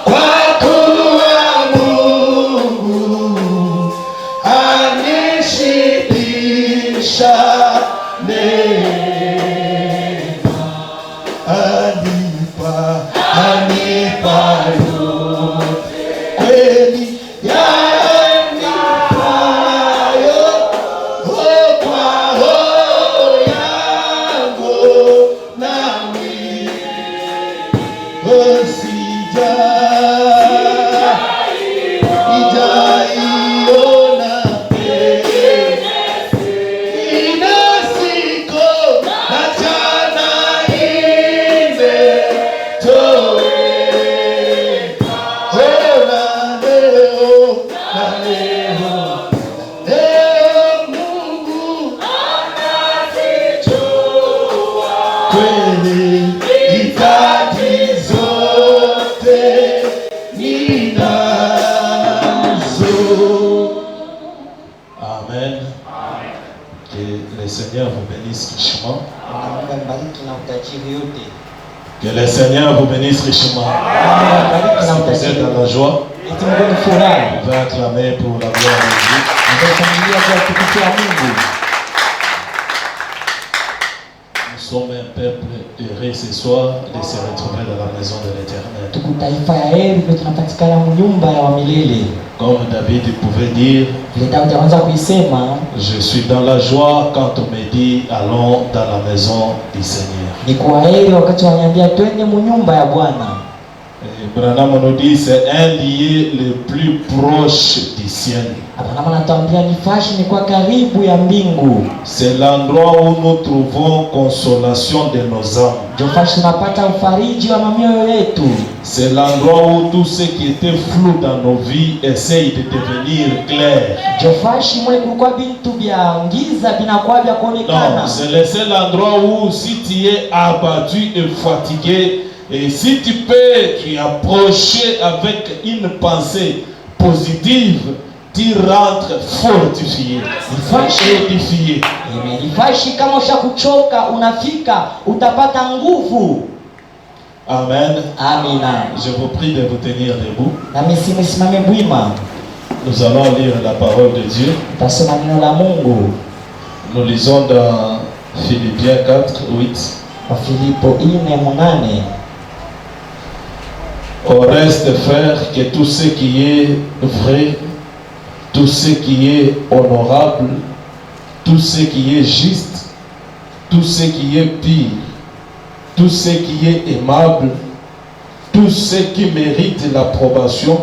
kwa kuwa Mungu anishibisha neema, anipa yote kweli yanipayo, kwa roho yangu nami sijaiona ina siku na jana imetoweka. Na leo Mungu anazijua kweli hitaji zote ninazo. Amen. Que le Seigneur vous bénisse richement. Que le Seigneur vous bénisse richement. Si vous êtes dans la joie, vous pouvez acclamer pour la gloire de Dieu. Nous sommes un peuple heureux ce soir de se retrouver dans la maison de l'Éternel. Comme David pouvait dire, je suis dans la joie quand on me dit allons dans la maison du Seigneur. Branham nous dit c'est un lieu le plus proche du ciel. C'est l'endroit où nous trouvons consolation de nos âmes. C'est l'endroit où tout ce qui était flou dans nos vies essaye de devenir clair. Non, c'est le seul endroit où si tu es abattu et fatigué, et si tu peux tu approcher avec une pensée positive, tu rentres fortifié, édifié. Amen. Je vous prie de vous tenir debout. Nous allons lire la parole de Dieu. Nous lisons dans Philippiens 4, 8. Au reste, frère, que tout ce qui est vrai, tout ce qui est honorable, tout ce qui est juste, tout ce qui est pire, tout ce qui est aimable, tout ce qui mérite l'approbation,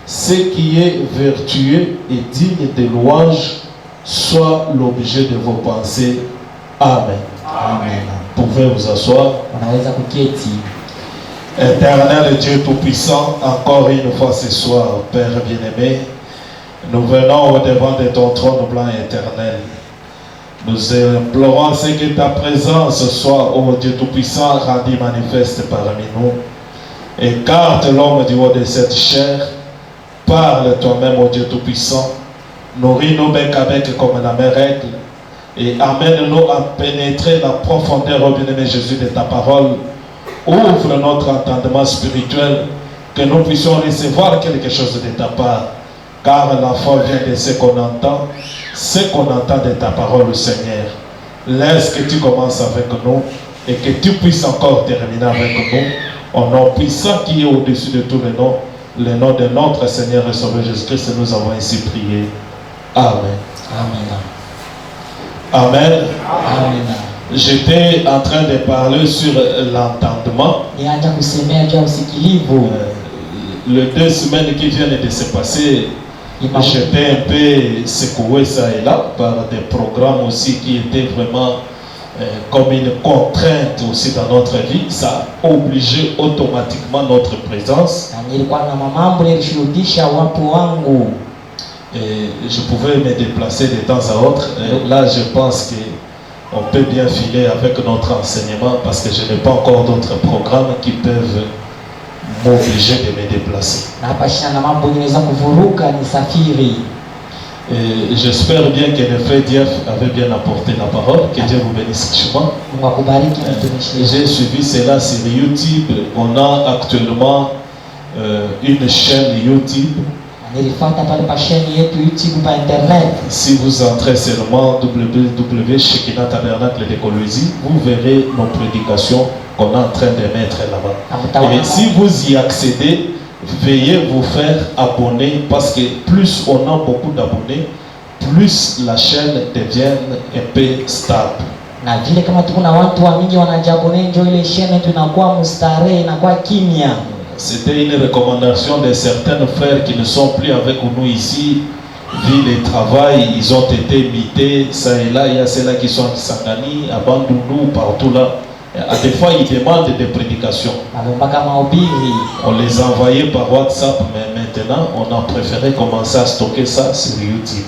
ce qui est vertueux et digne de louange, soit l'objet de vos pensées. Amen. Amen. Vous pouvez vous asseoir. Éternel Dieu Tout-Puissant, encore une fois ce soir, Père bien-aimé, nous venons au devant de ton trône blanc éternel. Nous implorons ce que ta présence soit, ô Dieu Tout-Puissant, rendue manifeste parmi nous. Écarte l'homme du haut de cette chair. Parle toi-même, ô Dieu Tout-Puissant. Nourris-nous bec à bec comme la même règle. Et amène-nous à pénétrer la profondeur, ô bien-aimé Jésus, de ta parole. Ouvre notre entendement spirituel, que nous puissions recevoir quelque chose de ta part. Car la foi vient de ce qu'on entend de ta parole, Seigneur. Laisse que tu commences avec nous et que tu puisses encore terminer avec nous. Au nom puissant qui est au-dessus de tous les noms, le nom de notre Seigneur et Sauveur Jésus-Christ, nous avons ainsi prié. Amen. Amen. Amen. Amen. J'étais en train de parler sur l'entendement. Les 2 semaines qui viennent de se passer, j'étais un peu secoué ça et là par des programmes aussi qui étaient vraiment comme une contrainte aussi dans notre vie. Ça a obligé automatiquement notre présence. Et je pouvais me déplacer de temps à autre. Et là, je pense qu'on peut bien filer avec notre enseignement parce que je n'ai pas encore d'autres programmes qui peuvent m'obliger de me déplacer. Et j'espère bien que le frère Dief avait bien apporté la parole. Que Dieu vous bénisse richement. J'ai suivi cela sur YouTube. On a actuellement une chaîne YouTube. Si vous entrez seulement www.Shekinah-Tabernacle de Colosie, vous verrez nos prédications qu'on est en train de mettre là-bas. Et si vous y accédez, veuillez vous faire abonner, parce que plus on a beaucoup d'abonnés, plus la chaîne devient un peu stable. Na vile kama tuko na watu mingi wanajabone ndio ile chaîne tunakuwa mstarehe na kwa kimya. C'était une recommandation de certains frères qui ne sont plus avec nous ici. Vu le travail, ils ont été mités, ça et là, il y a ceux-là qui sont à Kisangani, à Bandundu, partout là. À des fois, ils demandent des prédications. On les envoyait par WhatsApp, mais maintenant, on a préféré commencer à stocker ça sur YouTube.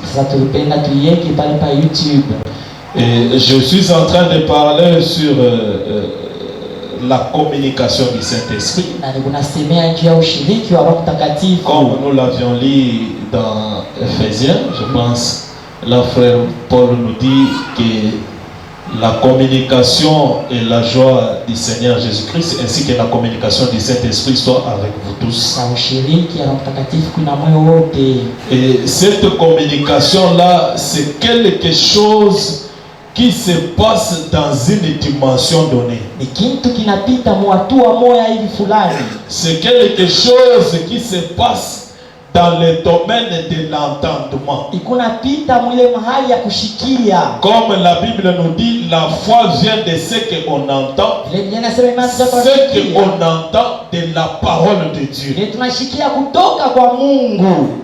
Et je suis en train de parler sur la communication du Saint-Esprit. Comme nous l'avions lu dans Ephésiens, je pense, là, frère Paul nous dit que la communication et la joie du Seigneur Jésus-Christ ainsi que la communication du Saint-Esprit soit avec vous tous. Et cette communication-là, c'est quelque chose qui se passe dans une dimension donnée. C'est quelque chose qui se passe dans le domaine de l'entendement. Comme la Bible nous dit, la foi vient de ce qu'on entend. Ce qu'on entend de la parole de Dieu.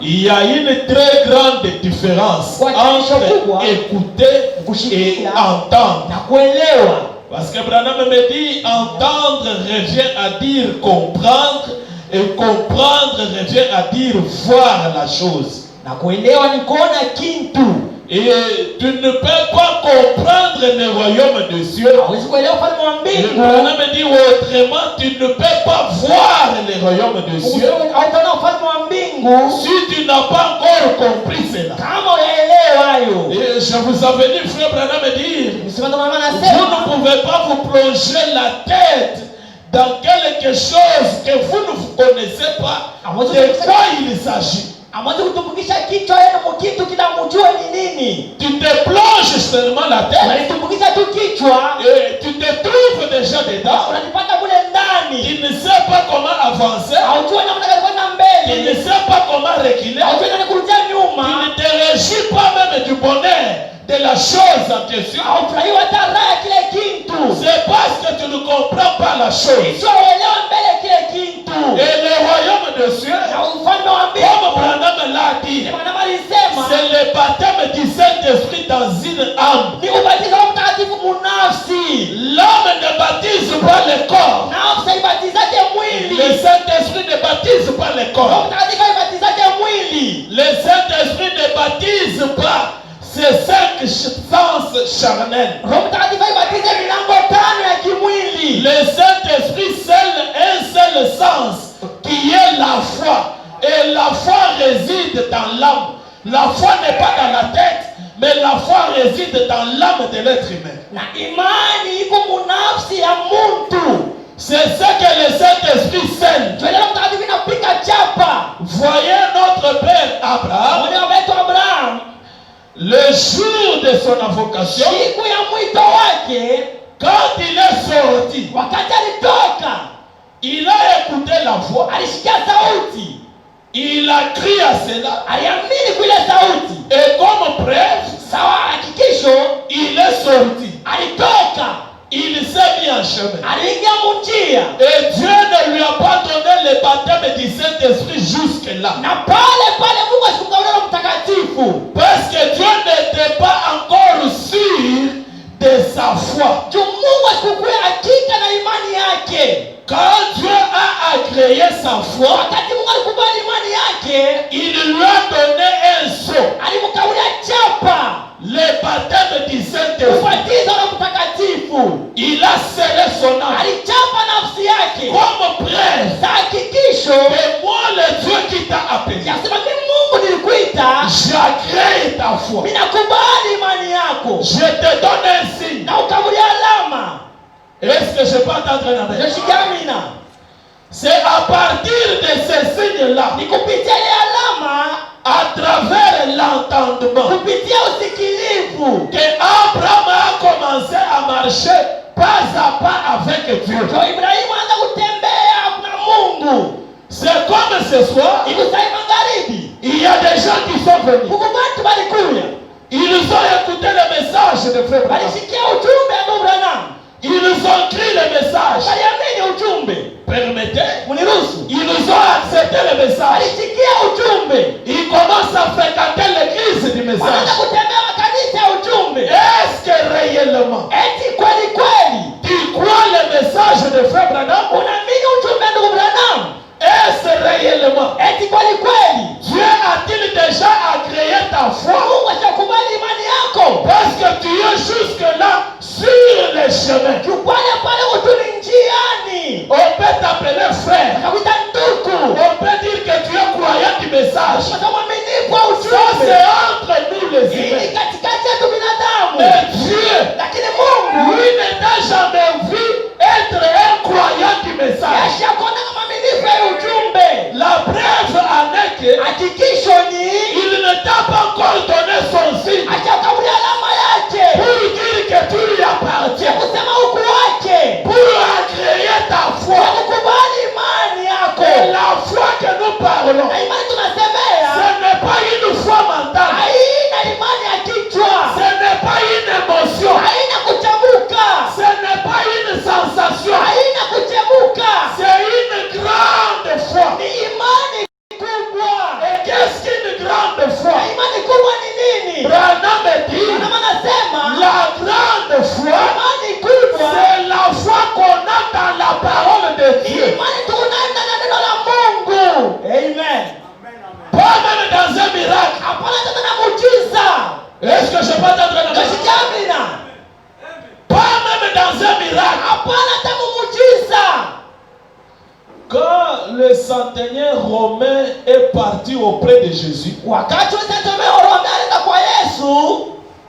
Il y a une très grande différence entre écouter et entendre. Parce que Branham me dit, entendre revient à dire comprendre. Et comprendre revient à dire voir la chose. Et tu ne peux pas comprendre le royaume de Dieu. Branham me dit autrement, tu ne peux pas voir le royaume de Dieu si tu n'as pas encore compris cela. Et je vous avais dit, frère Branham me dire, vous ne pouvez pas vous plonger la tête dans quelque chose que vous ne connaissez pas de quoi il s'agit. Tu te plonges seulement la tête et tu te trouves déjà dedans. Tu ne sais pas comment avancer. Tu ne sais pas comment reculer. Tu ne te réjouis pas même du bonheur de la chose en question. C'est parce que tu ne comprends pas la chose. Et le royaume de Dieu, comme Branham l'a dit, c'est le baptême du Saint-Esprit dans une âme. L'âme ne baptise pas le corps. Le Saint-Esprit ne baptise pas le corps. Le Saint-Esprit ne baptise pas ces 5 sens charnels. Le Saint-Esprit seul, un seul sens, qui est la foi. Et la foi réside dans l'âme. La foi n'est pas dans la tête, mais la foi réside dans l'âme de l'être humain. C'est ce que le Saint-Esprit seul. Voyez notre Père Abraham. Le jour de son invocation, quand il est sorti, il a écouté la voix. Il a crié à cela. Et comme preuve, il est sorti. Il s'est mis en chemin. Et Dieu ne lui a pas donné le baptême du Saint-Esprit jusque-là. Parce que Dieu n'était pas encore sûr de sa foi. Quand Dieu a agréé sa foi, il lui a donné un sceau. Le baptême du Saint-Esprit. Il a scellé son âme. Comme preuve. Et moi, le Dieu qui t'a appelé, j'agrée C'est à partir de ces signes-là, à travers l'entendement, que Abraham a commencé à marcher pas à pas avec Dieu. C'est comme ce soir, il y a des gens qui sont venus. Ils ont écouté le message de Frère Branham. Ils ont écrit le message. Permettez. Ils ont accepté le message. Ils commencent à fréquenter l'église du message. Est-ce que réellement tu crois le message de Frère Branham? Est-ce réellement Dieu a-t-il déjà agréé ta foi? Parce que tu es jusque-là sur le chemin. On peut t'appeler frère. On peut dire que tu es croyant du message. Ça c'est entre nous les humains. Mais Dieu, lui n'a jamais vu être un croyant du message. La preuve en est que il ne t'a pas encore donné son signe pour dire que tu lui appartiens, pour agréer ta foi. Et la foi que nous parlons, ce n'est pas une foi mentale, ce n'est pas une émotion, ce n'est pas une sensation, c'est une grande foi. Et qu'est-ce qu'une grande foi? Branham dit, la grande foi, c'est la foi qu'on a dans la parole de Dieu. Amen. Pas même dans un miracle. Est-ce que je peux t'entendre dans un miracle? Pas même dans un miracle. Quand le centenaire romain est parti auprès de Jésus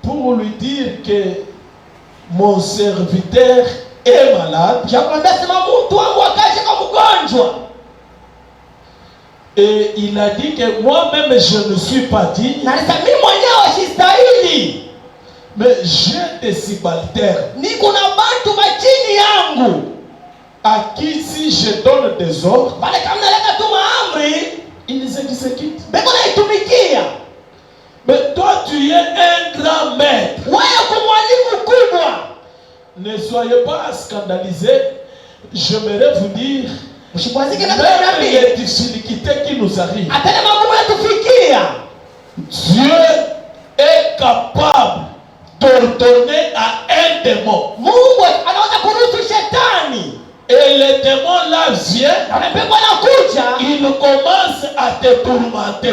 pour lui dire que mon serviteur est malade, et il a dit que moi-même je ne suis pas digne, mais j'ai des subalternes à qui si je donne des ordres, ils exécutent. Mais toi tu es un grand maître. Ne soyez pas scandalisés. J'aimerais vous dire, même les difficultés qui nous arrivent, Dieu est capable d'ordonner à un démon. Et le démon là vient, il commence à te tourmenter.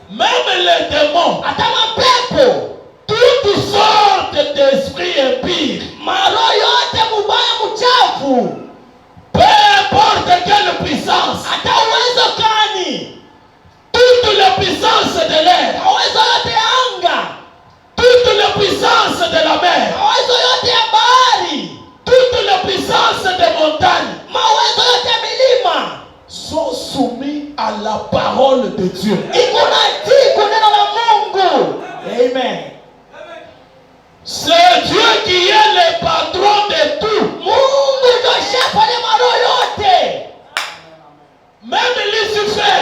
Même les démons, toutes sortes d'esprits impurs, peu importe quelle puissance, toutes les puissances de l'air, toutes les puissances de la mer, toutes les puissances des montagnes sont soumis à la parole de Dieu. Amen. C'est Dieu qui est le patron de tout. Même Lucifer,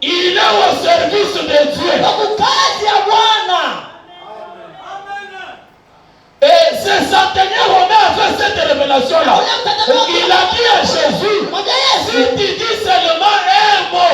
il est au service de Dieu. Et ce centenaire romain a fait cette révélation-là. Il a dit à Jésus, si tu dis seulement un mot,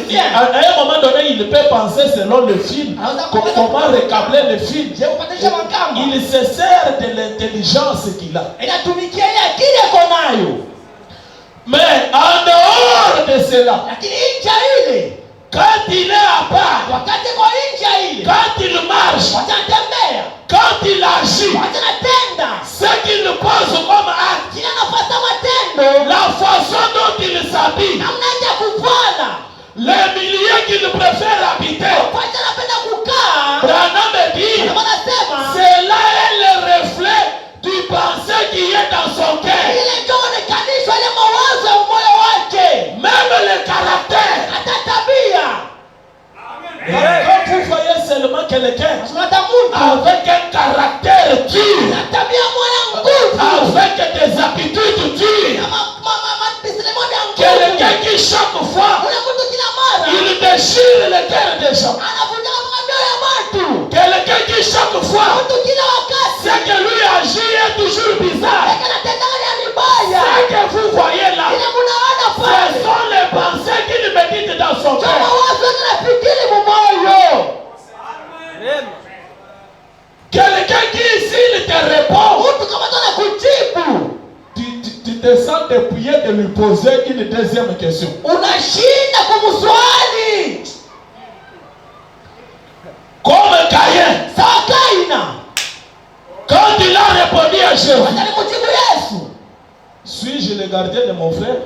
musicien. À un moment donné, il peut penser selon le film, comment récabler le film. Il se sert de l'intelligence qu'il a. Mais en dehors de cela, quand il est à part, quand il marche, quand il agit, ce qu'il pense comme acte, la façon dont il s'habille, les milieux qu'il préfère habiter, Branham dit, c'est là le reflet du pensée qui est dans son cœur. Même le caractère. Quand vous voyez seulement quelqu'un avec un caractère dur, avec des habitudes dures, quelqu'un qui chaque fois il déchire le cœur des gens, quelqu'un qui chaque fois ce que lui agit est toujours bizarre, ce que vous voyez là, ce sont les pensées qu'il médite dans son cœur. Quelqu'un qui ici il te répond, tu te sens dépouillé de lui poser une deuxième question. Comme Caïn, quand il a répondu à Jésus, suis-je le gardien de mon frère?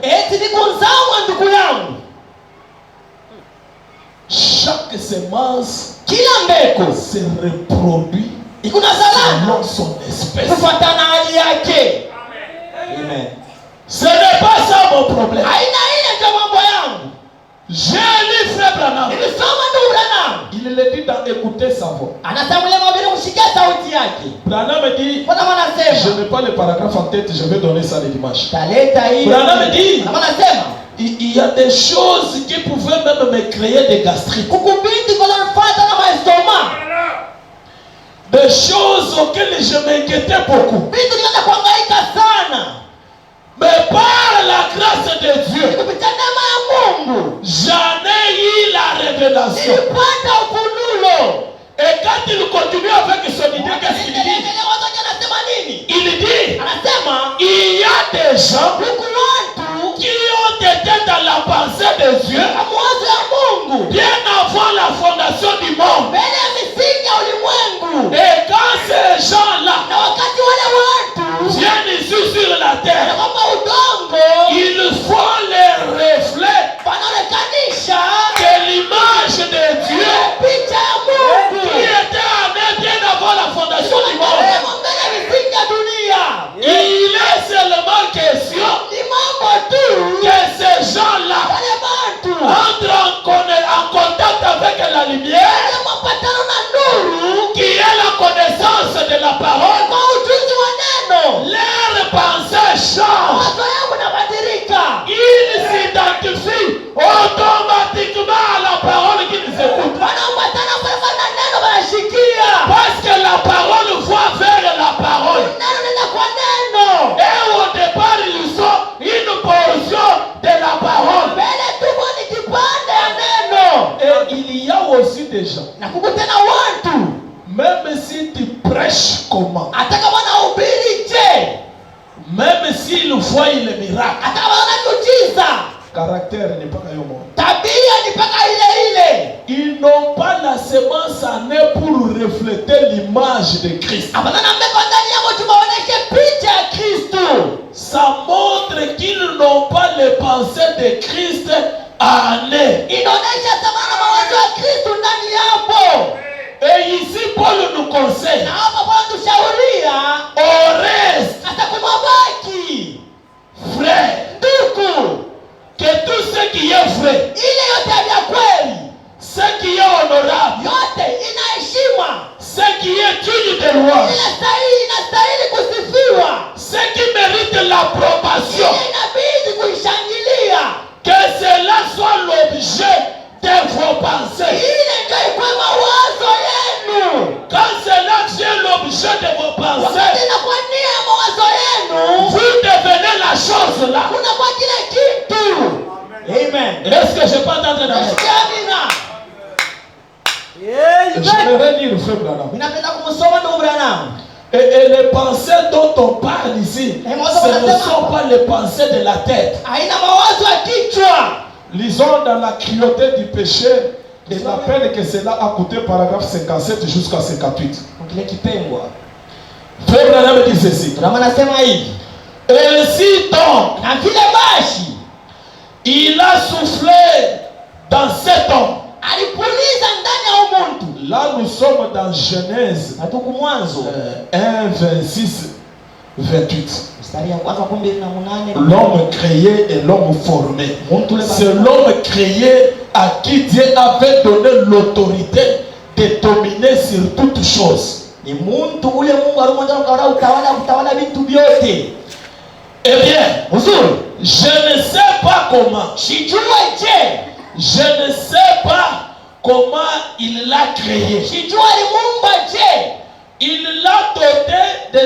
Chaque semence se reproduit selon son espèce. Amen. Ce n'est pas ça mon problème. J'ai lu frère Branham. Il le dit dans écouter sa voix. Branham dit, je n'ai pas le paragraphe en tête, je vais donner ça le dimanche. Branham dit, il y a des choses qui pouvaient même me créer des gastrites. Des choses auxquelles je m'inquiétais beaucoup. Mais par la grâce de Dieu, j'en ai eu la révélation. Et quand il continue avec son idée, qu'est-ce qu'il dit? Il dit, il y a des gens qui ont été dans la pensée de Dieu bien avant la fondation du monde. Et quand ces gens-là viennent ici sur la terre, ils font les reflets de l'image de Dieu qui était amenée bien avant la fondation du monde. Il est seulement question que ces gens-là entrent en contact avec la lumière qui est la connaissance de la parole. Leurs pensées changent. Ils s'identifient automatiquement à la parole qu'ils écoutent. Parce que la parole va vers la parole. Et au départ, ils ont une portion de la parole. Et il y a aussi des gens, même si tu prêches comment, même s'ils voient le miracle, caractère n'est pas comme moi. Ils n'ont pas la semence en eux pour refléter l'image de Christ. Ça montre qu'ils n'ont pas les pensées de Christ en eux. Et ici Paul nous conseille, au reste, frère, que tout ce qui est vrai, ce qui est honorable, ce qui est digne de loi, ce qui mérite l'approbation, que cela soit l'objet de vos pensées. Quand cela devient l'objet de vos pensées, vous devenez la chose là. Amen. Est-ce Est-ce que je peux entendre un amen? J'aimerais lire le frère Branham. Et les pensées dont on parle ici, ce ne sont pas les pensées de la tête. Lisons dans la cruauté du péché et la peine que cela a coûté, paragraphe 57 jusqu'à 58. Frère Branham dit ceci. Ainsi donc, il a soufflé dans cet homme. Là nous sommes dans Genèse 1, 26, 28. L'homme créé et l'homme formé. C'est l'homme créé à qui Dieu avait donné l'autorité de dominer sur toutes choses. Eh bien, je ne sais pas comment. Je ne sais pas comment il l'a créé. Il l'a doté de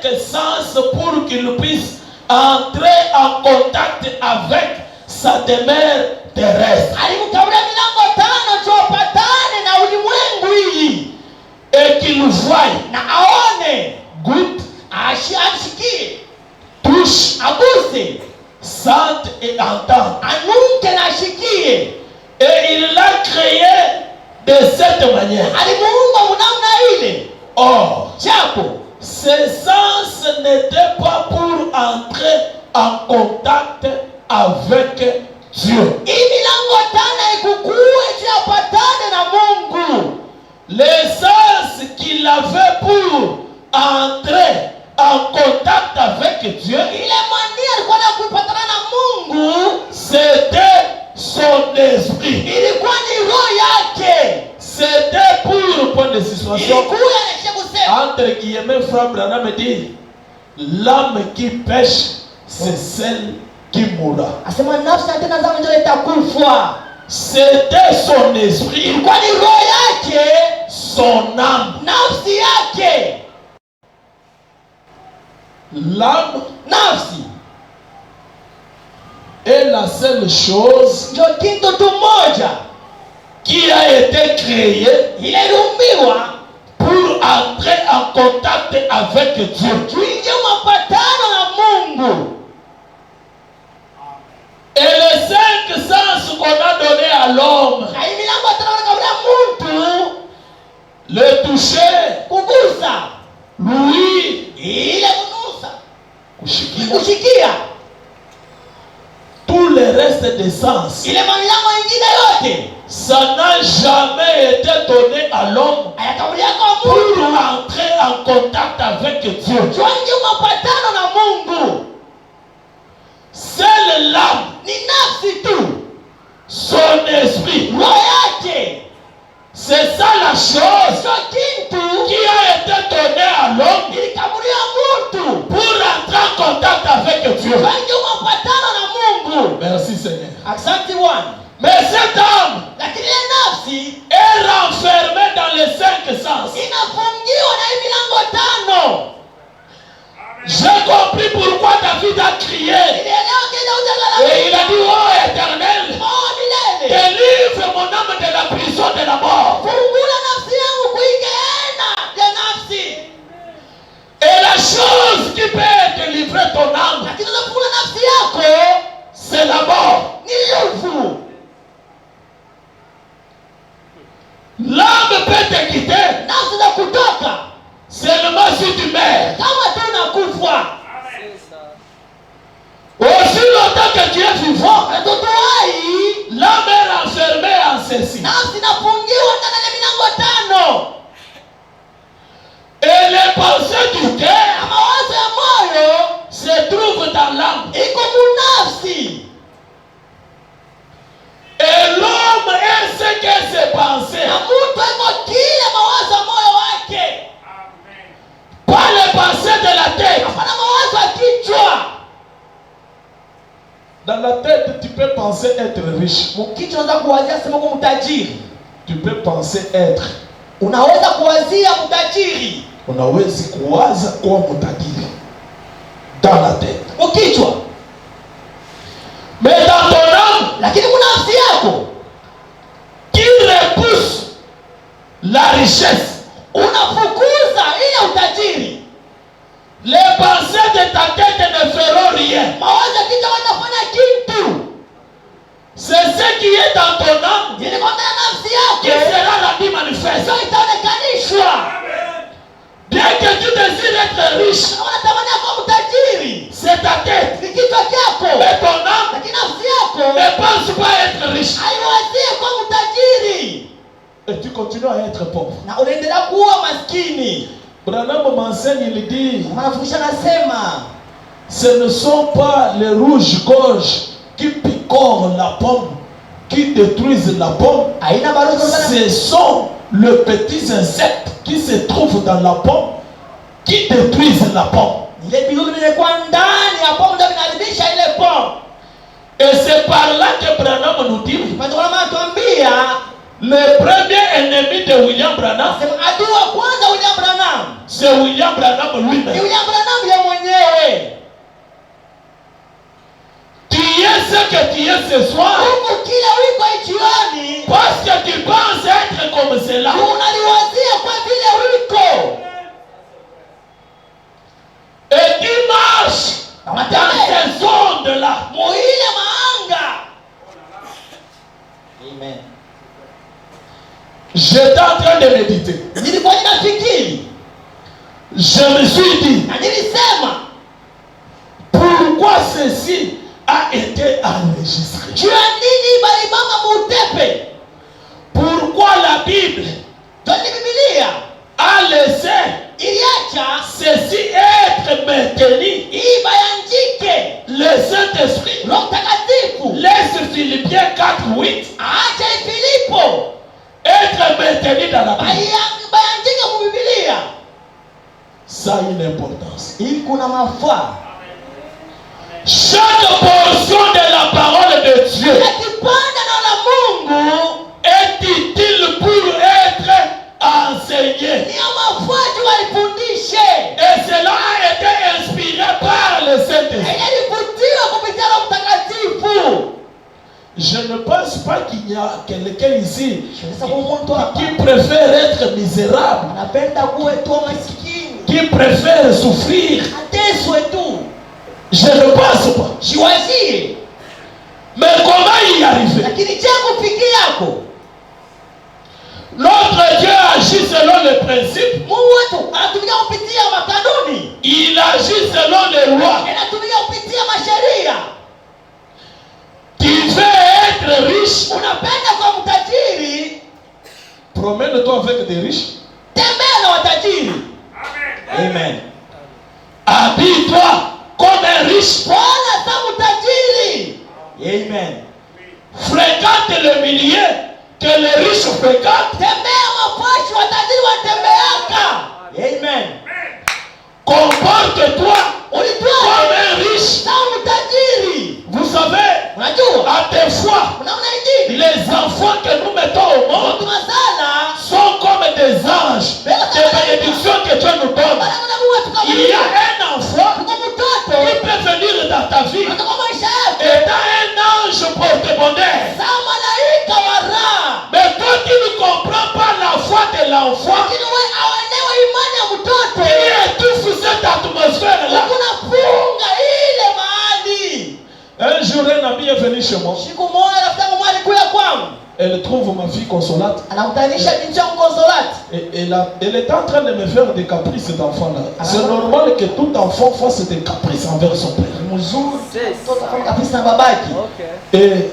5 sens pour qu'il puisse entrer en contact avec sa demeure terrestre. Et qu'il voie, goûte, touche, sente et entende. Et il l'a créé de cette manière. Or, ces sens n'étaient pas pour entrer en contact avec Dieu. Les sens qu'il avait pour entrer en contact avec Dieu, c'était son esprit. C'était pour point de situation. Entre guillemets, frère Branham dit, l'âme qui pêche, c'est celle qui mourra. C'était son esprit, son âme. L'âme est la seule chose qui a été créée pour entrer en contact avec Dieu. Et les 5 sens qu'on a donnés à l'homme, le toucher, l'ouïe, kushikia, tout le reste des sens, ça n'a jamais été donné à l'homme pour entrer en contact avec Dieu. Seule l'âme, son esprit, c'est ça la chose qui a été donnée à l'homme pour entrer en contact avec Dieu. Merci Seigneur. Mais cette âme est renfermée dans les 5 sens. J'ai compris pourquoi David a crié. Et il a dit, oh Éternel, délivre mon âme de la prison de la mort. Et la chose qui peut délivrer ton âme, c'est la mort. L'âme peut te quitter seulement si tu meurs. Aussi longtemps que tu es vivant, l'âme est renfermée en ceci. Et les pensées du cœur se trouvent dans l'âme. Et l'homme est ce que ses pensées. Pas les pensées de la tête. Dans la tête, tu peux penser être riche. Tu peux penser être. Unaweza kuwazia utajiri. Unaweza kuwaza kuwa mtajiri. Dans la tête. Ukichwa. Mais dans ton âme, lakini kuna nafsi la richesse. Unafukuza ile utajiri. Les pensées de ta tête ne feront rien. Mawazo kichwa wanafanya kitu. C'est ce qui est dans ton âme Ile kwa nafsi yako qui sera rendu manifeste. sio itaonekanishwa. Bien que tu désires être riche, Unatamani kuwa mtajiri. c'est ta tête. Ni kichwa chako. Mais ton âme Lakini nafsi yako ne pense pas être riche. haiwazie kuwa mtajiri. Et tu continues à être pauvre. Na unaendelea kuwa maskini. Branham m'enseigne, il dit, Mwanafundisha anasema ce ne sont pas les rouges-gorges qui picorent la pomme, qui détruisent la pomme. haina baraka sana. Ce sont les petits insectes qui se trouvent dans la pomme, qui détruisent la pomme. Ile bidudu vilikuwa ndani ya pomu ndio vinaharibisha ile pomu. Et c'est par là que Branham nous dit, Kwa sababu anatuambia le premier ennemi de William Branham, sema adui wa kwanza William Branham. c'est William Branham Ni lui-même. William Branham yeye mwenyewe. Tu es ce que tu es ce soir Huko kila wiko ichioni parce que tu penses être comme cela. unaliwazia kwa vile wiko. Et tu marches dans ces ondes-là. Muile maanga. Amen. J'étais en train de méditer. Nilikuwa ninafikiri Je me suis dit, na nilisema pourquoi ceci a été enregistré? juu ya nini balimama mutepe? Pourquoi la Bible Twani Biblia a laissé iliacha ceci être maintenu? hii bayanjike. Le Saint-Esprit Roho Mtakatifu laisse Philippiens 4:8 acha Filipo être maintenu dans la Bible. bayanjike mu Biblia. Ça a une importance. Hii kuna mafaa. Chaque portion de la parole de Dieu Akipanda na la Mungu est utile pour être enseigné. ni mafaa tu waifundishe. Et cela a été inspiré par le Saint-Esprit. Ilivutiwa kupitia Roho Mtakatifu. Je ne pense pas qu'il y a quelqu'un ici Sasa mtu hapa qui préfère être misérable, anapenda kuwe tu maskini. qui préfère souffrir. Ateswe tu. Je ne pense pas. Siwazie. Mais comment y arriver? Lakini je kufikiri yako? Notre Dieu agit selon le principe. Mungu wetu anatumia kupitia makanuni. Il agit selon les lois. Anatumia kupitia masheria. Tu veux être riche? Unapenda kwa mtajiri? Promène-toi avec des riches. Tembea na watajiri. Amen. Habille-toi comme un riche. Bwana kama mtajiri. Amen. Fréquente le milieu que les riches fréquentent. Tembea mafashi watajiri watembeaka. Amen. Comporte-toi comme un riche. Kama mtajiri. Vous savez, Unajua? à des fois, Unaona hivi? les enfants que nous mettons au monde Watu masala. sont comme des anges de bénédiction que Dieu nous donne. Bwana Mungu wetu kama Il y a un enfant Tuko mtoto. qui peut venir dans ta vie Kwa maisha yako. étant un ange porte-bonheur. Sawa malaika wa raha. Mais toi qui ne comprends pas la foi de l'enfant, Lakini wewe hawaelewi imani ya mtoto. qui étouffe cette atmosphère-là. Unafunga ile mahali. Un jour, un ami est venu chez moi. Siku moja rafiki yangu mmoja alikuja kwangu. Elle trouve ma fille consolate. Anakutanisha binti yangu Consolate. Et elle est en train de me faire des caprices d'enfant-là. C'est normal que tout enfant fasse des caprices envers son père. Mzuri. Mtoto kama kabisa na babaki. Et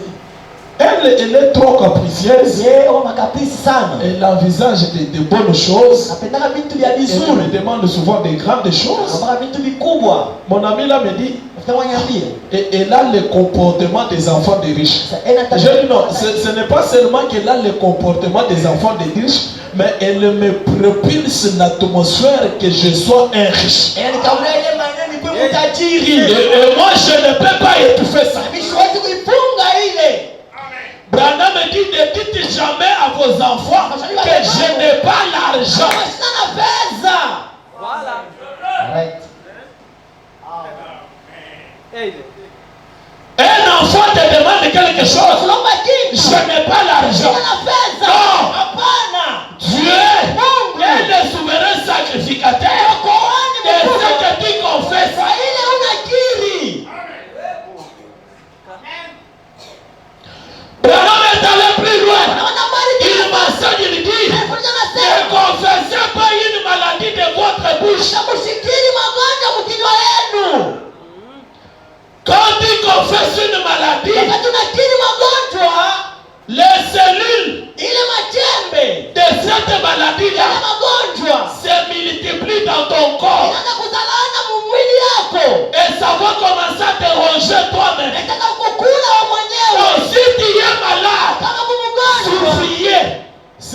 elle est trop capricieuse. Yeye wa makapisi sana. Elle envisage de bonnes choses. Napendaka vitu vya Elle vizuri. me demande souvent des grandes choses. Napendaka vitu vikubwa. Mon ami là me dit, et elle a le comportement des enfants des riches. Je dis non, ce n'est pas seulement qu'elle a le comportement des enfants des riches, mais elle me propulse l'atmosphère que je sois un riche. Et moi je ne peux pas étouffer ça. Branham me dit, ne dites jamais à vos enfants que je n'ai pas l'argent. Voilà. Right. Un enfant te demande quelque chose. Je n'ai pas l'argent. Non. Dieu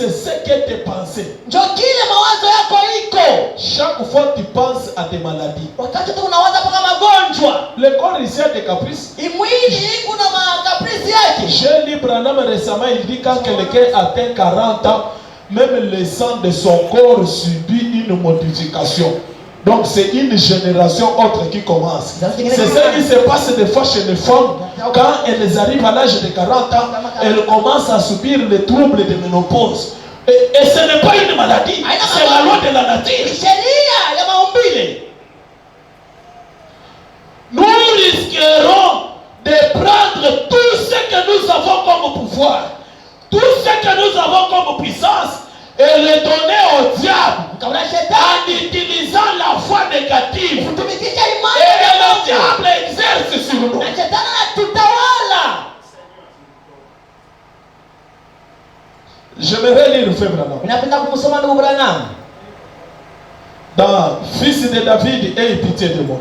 c'est ce que tes pensées. Ndio kile mawazo yako iko. Chaque fois tu penses à des maladies. Wakati tu unawaza mpaka magonjwa. Le corps ici a des caprices. Mwili kuna makaprisi yake. J'ai lu Branham récemment, il dit quand quelqu'un atteint 40 ans, même le sang de son corps subit une modification. Donc c'est une génération autre qui commence. C'est ce qui se passe des fois chez les femmes. Quand elles arrivent à l'âge de 40 ans, elles commencent à subir les troubles de ménopause. Et ce n'est pas une maladie, c'est la loi de la nature. Nous risquerons de prendre tout ce que nous avons comme pouvoir, tout ce que nous avons comme puissance, et le donner au diable en utilisant la foi négative. Et le diable exerce sur nous. J'aimerais lire Frère Branham. Dans Fils de David, aie pitié de moi.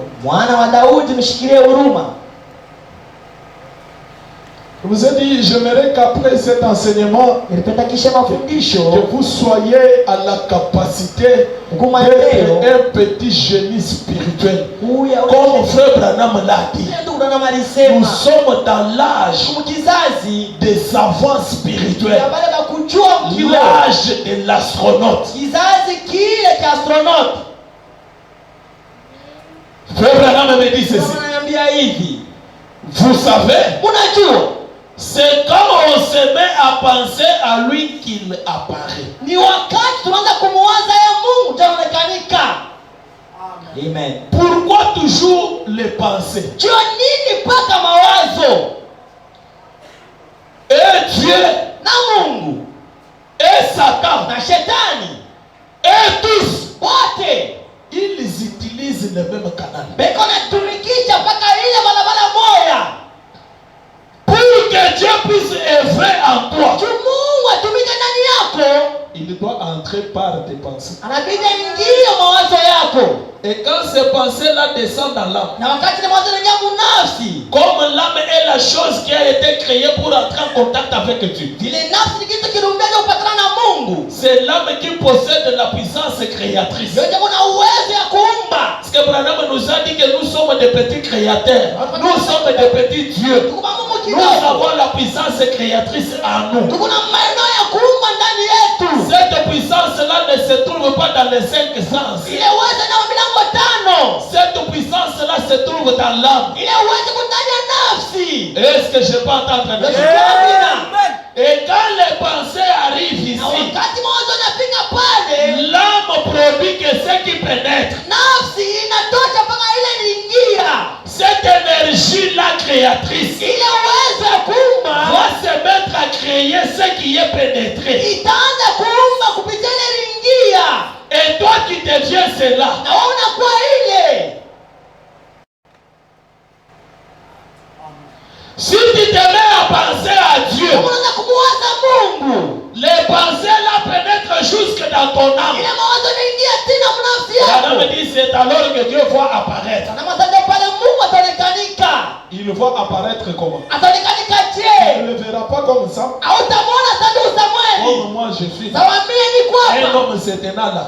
Je vous ai dit, j'aimerais qu'après cet enseignement, que vous soyez à la capacité d'être un petit génie spirituel. Comme Frère Branham l'a dit, nous sommes dans l'âge des savants spirituels, l'âge de l'astronaute. Frère Branham me dit ceci. Vous savez, c'est quand on se met à penser à lui qu'il apparaît. Amen. Pourquoi toujours les pensées? Et Dieu, et Satan, et tous, ils utilisent le même canal. Pour que Dieu puisse œuvrer en toi, il doit entrer par tes pensées. Et quand ces pensées-là descendent dans l'âme, comme l'âme est la chose qui a été créée pour entrer en contact avec Dieu, c'est l'âme qui possède la puissance créatrice. Parce que Branham nous a dit que nous sommes des petits créateurs, nous sommes des petits dieux. Nous avons la puissance créatrice en nous. Cette puissance-là ne se trouve pas dans les 5 sens. Cette puissance-là se trouve dans l'âme. Est-ce que je peux entendre? Et quand les pensées arrivent ici, l'âme produit que ce qui pénètre. Cette énergie-là créatrice va se mettre à créer ce qui est pénétré. Et toi qui deviens cela. Si tu te mets à penser à Dieu, les pensées là pénètrent jusque dans ton âme. La dame dit c'est alors que Dieu voit apparaître. Il voit apparaître comment? Il ne le verra pas comme ça. Comme moi je suis. Un homme se tenant là.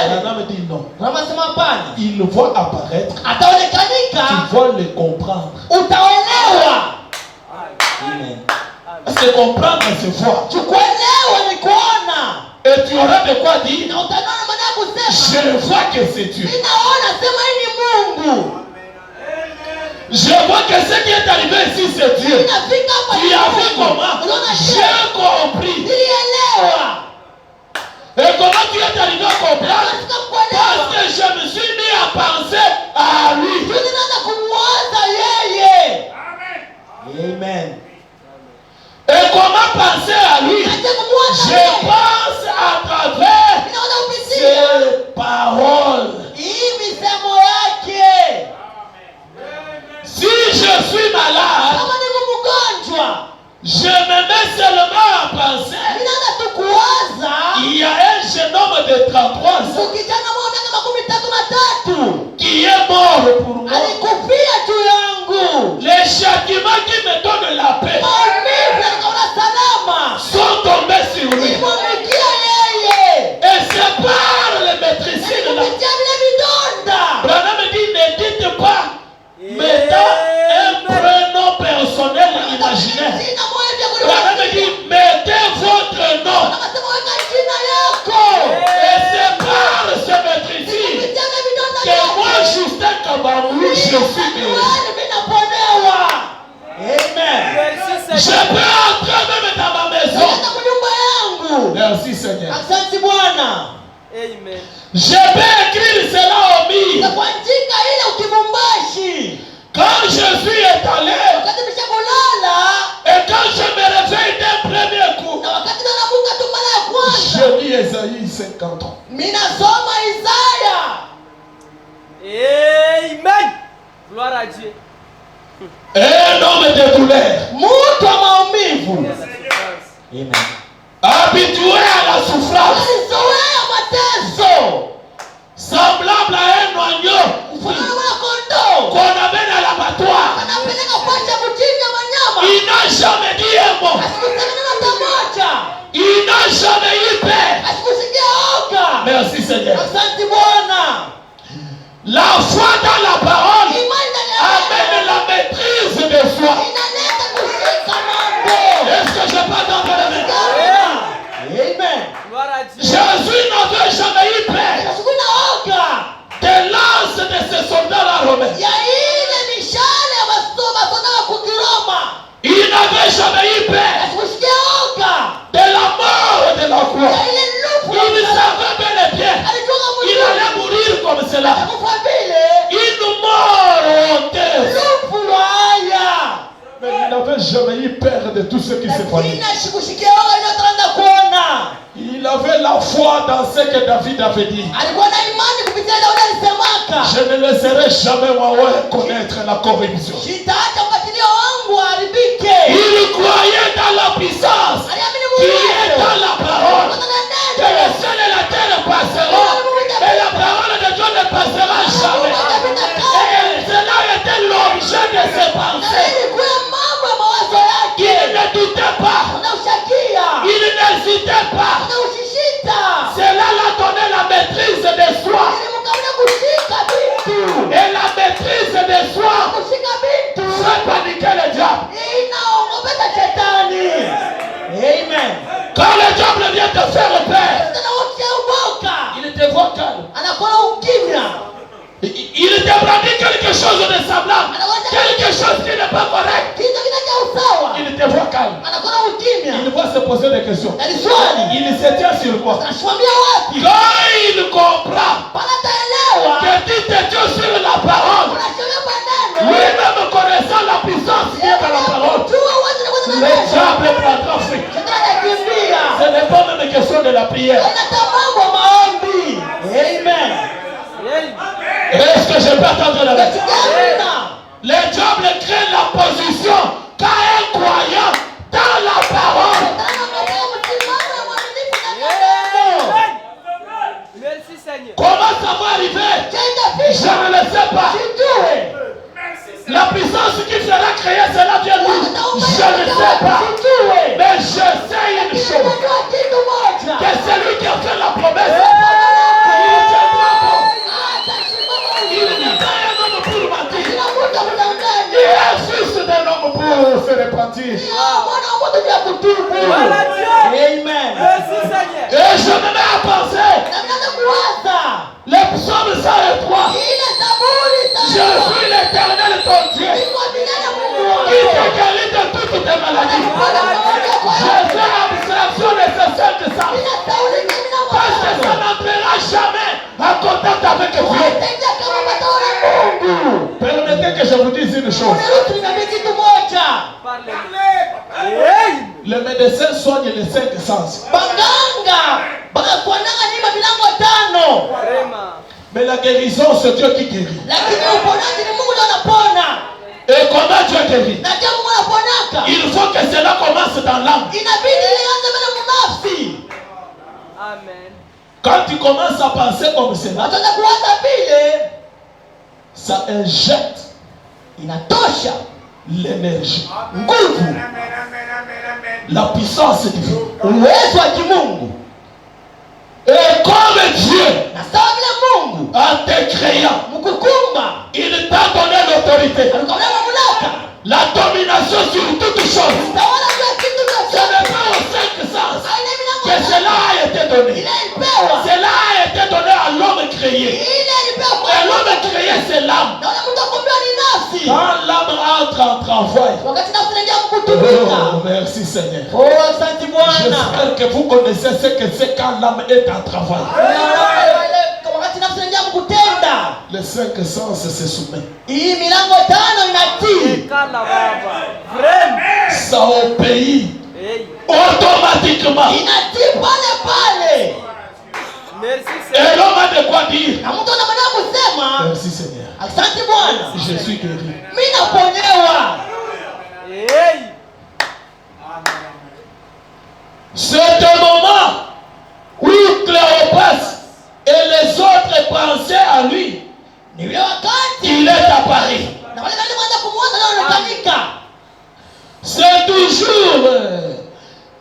La dame dit non. Il voit apparaître. Tu vas le comprendre. Parce que comprendre c'est voir. Et tu auras de quoi dire. Je vois que c'est Dieu. Je vois que ce qui est arrivé ici c'est Dieu. Tu as vu comment? J'ai compris. Et comment tu es arrivé à comprendre? Parce que je me suis mis à penser à lui. Amen. Et comment penser à lui? Je pense à travers ses paroles. Si je suis malade, je me mets seulement à penser. Il y a un jeune homme de 33 ans qui est mort pour moi. Les châtiments qui me donnent la paix sont tombés sur lui. Merci Seigneur. Asante Bwana. Amen. Je vais écrire cela au mur. Na kuandika ile ukibumbashi. Quand Jésus est allé, Wakati mshakulala. et quand je me réveille d'un premier coup, Na wakati nanamuka tu mara ya kwanza. je lis Ésaïe 53. Mimi nasoma Isaya. Amen. Gloire à Dieu. Un homme de douleur, Mtu wa maumivu. Amen. habitué à la souffrance, Alizoea mateso. semblable à un agneau Ufanana na kondoo. qu'on amène à l'abattoir. Anapeleka kwacha kuchinja wanyama. Il n'a jamais dit un mot. Asikusema neno hata moja. Il n'a jamais eu peur. Asikusikia oga. Merci Seigneur. Asante Bwana. La foi dans la parole Imani ndani ya amène la maîtrise de soi. inaleta kushika mambo. Est-ce que je peux entendre la main? Amen. Gloire à Dieu. Jésus n'avait jamais eu peur Asikuna oga. des lances de ces soldats romains. Ya ile mishale ya masoda wa kukiroma. Il n'avait jamais eu peur Asikusikia oga. de la mort et de la croix. Ya ile lufu. Il savait bel et bien Alichoka qu'il mwili. allait mourir comme cela. Kufa vile. Une mort honteuse. Lufu lwaya. Mais il n'avait jamais eu peur de tout ce qui se passait. Lakini asikusikia oga inayotaranda kuona. Il avait la foi dans ce que David avait dit. Alikuwa na imani kupitia Daudi alisemaka. Je ne laisserai jamais Waouh connaître la corruption. Sitaacha mwatilio wangu haribike. Il croyait dans la puissance Aliamini qui Mungu. est dans la parole. Que le ciel et la terre passeront, mais la parole de Dieu ne passera jamais. Et cela était l'objet de ses Na pensées. ilikuwa mambo ya mawazo yake. Il ne doutait pas, Unaushakia. il n'hésitait pas. Unaushishita. Cela l'a donné la maîtrise de soi. Ilimkabila kushika vitu. Et la maîtrise de soi Kushika vitu. fait paniquer le diable. Inaongopeka shetani. Amen. Quand le diable vient te faire peur, Tena wote uboka. il te voit calme. Anakuwa ukimya. Il te brandit quelque chose de semblable, quelque chose qui n'est pas correct. Kitu kinacha usawa. Il te voit calme. Anakuwa ukimya. Il va se poser des questions. Na ni swali. Il se tient sur quoi? Anashwambia wapi? Quand il comprend Panataelewa. que tu te tiens sur la parole, Unashwambia paneno. lui-même connaissant la puissance qui est dans la parole, Jua uwezi na kuweza na le neno. diable prendra fuite. Shetani anakimbia. Ce n'est pas même une question de la prière. Inatamangwa maombi. Amen. Amen. Est-ce que je peux attendre la lettre? Amina. Le diable crée la position qu'a un croyant dans la parole. Shetani anakuwa msimamo na mwaminifu na neno. Amen. Merci Seigneur. Comment ça va arriver? Chenda Je fisha. ne le sais pas. Sijue. La puissance qui fera créer cela vient de lui. Je ne sais pas. Sijue. Mais je sais une chose. Unajua kitu moja. Que celui qui a fait la promesse, il tiendra bon. Il n'est pas un homme pour mentir. Kila mtu akudanganya. Il est fils d'un homme pour se repentir. Mwana wa Mungu ya kutubu. Gloire à Dieu. Amen. Merci Seigneur. Et je me mets à penser, Na mnaanza kuwaza. le psaume 103. Ile Zaburi Je sana. suis l'éternel ton Dieu, Iko milele Mungu qui wako. te guérit de toutes tes maladies. Bwana mmoja kwa Je fais abstraction de ces cinq sens. Ninasaulika mimi na Parce que ça mwanadamu. n'entrera jamais en contact avec Dieu. Wataingia kama wataona Mungu. Permettez que je vous dise une chose. Unaruhusu niambie kitu moja. Parlez. Le médecin soigne les cinq sens. Baganga bakakuananga nyima milango tano. Vraiment. Mais la guérison, c'est Dieu qui guérit. Lakini uponaji ni Mungu ndiye anapona. Et comment Dieu guérit? Na je Mungu anaponaka. Il faut que cela commence dans l'âme. Inabidi lianze mbele munafsi. Amen. Quand tu commences à penser comme cela, Wataanza kuwaza vile. ça injecte Inatosha l'énergie, nguvu, la puissance divine. uwezo wa kimungu. Et comme Dieu, Na sawa vile Mungu en te créant, mkukumba il t'a donné l'autorité, alikuwa mamlaka. la domination sur toutes choses. Tawala juu ya kitu Ce chochote. n'est pas aux cinq sens Haina milango que cela a été donné. ile ilipewa. Cela a été donné à l'homme créé. Ile ilipewa kwa Et l'homme créé, c'est l'âme. na ule mtu akombewa ni nafsi. Quand l'âme entre en travail, Wakati nafsi inaingia mkutu kutumika. Oh, merci Seigneur. Oh, asante Bwana. J'espère que vous connaissez ce que c'est quand l'âme est en travail. Wakati nafsi inaingia kutenda. Les 5 sens se soumettent. Hii milango 5 inatii. Kala baba. Vraiment. Ça obéit Hey. automatiquement. Inatii pale. Merci Et Seigneur. l'homme a de quoi dire. Na mtu anamwambia kusema, Merci Seigneur. asante Bwana. Je suis guéri. Mimi naponyewa. Hey. C'est un moment où Cléopas et les autres pensaient à lui. Ni ule wakati Il est à Paris. na wale walianza kumuona leo anakamika. C'est toujours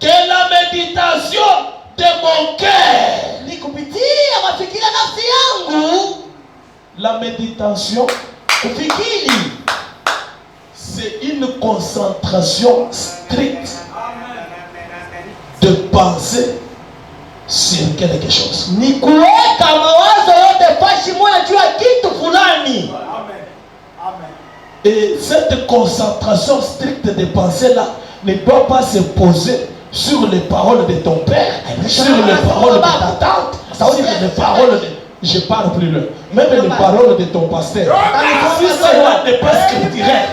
que la méditation de mon cœur. Ni kupitia mafikiri ya nafsi yangu. La méditation, Kufikiri c'est une concentration stricte de penser sur quelque chose. ni kuweka mawazo yote fashi moja juu ya kitu fulani. Et cette concentration stricte de pensée-là ne doit pas se poser sur les paroles de ton père, sur les paroles de ta tante, sur les paroles de... Je parle plus là. Même les paroles de ton pasteur. Si cela n'est pas scripturel,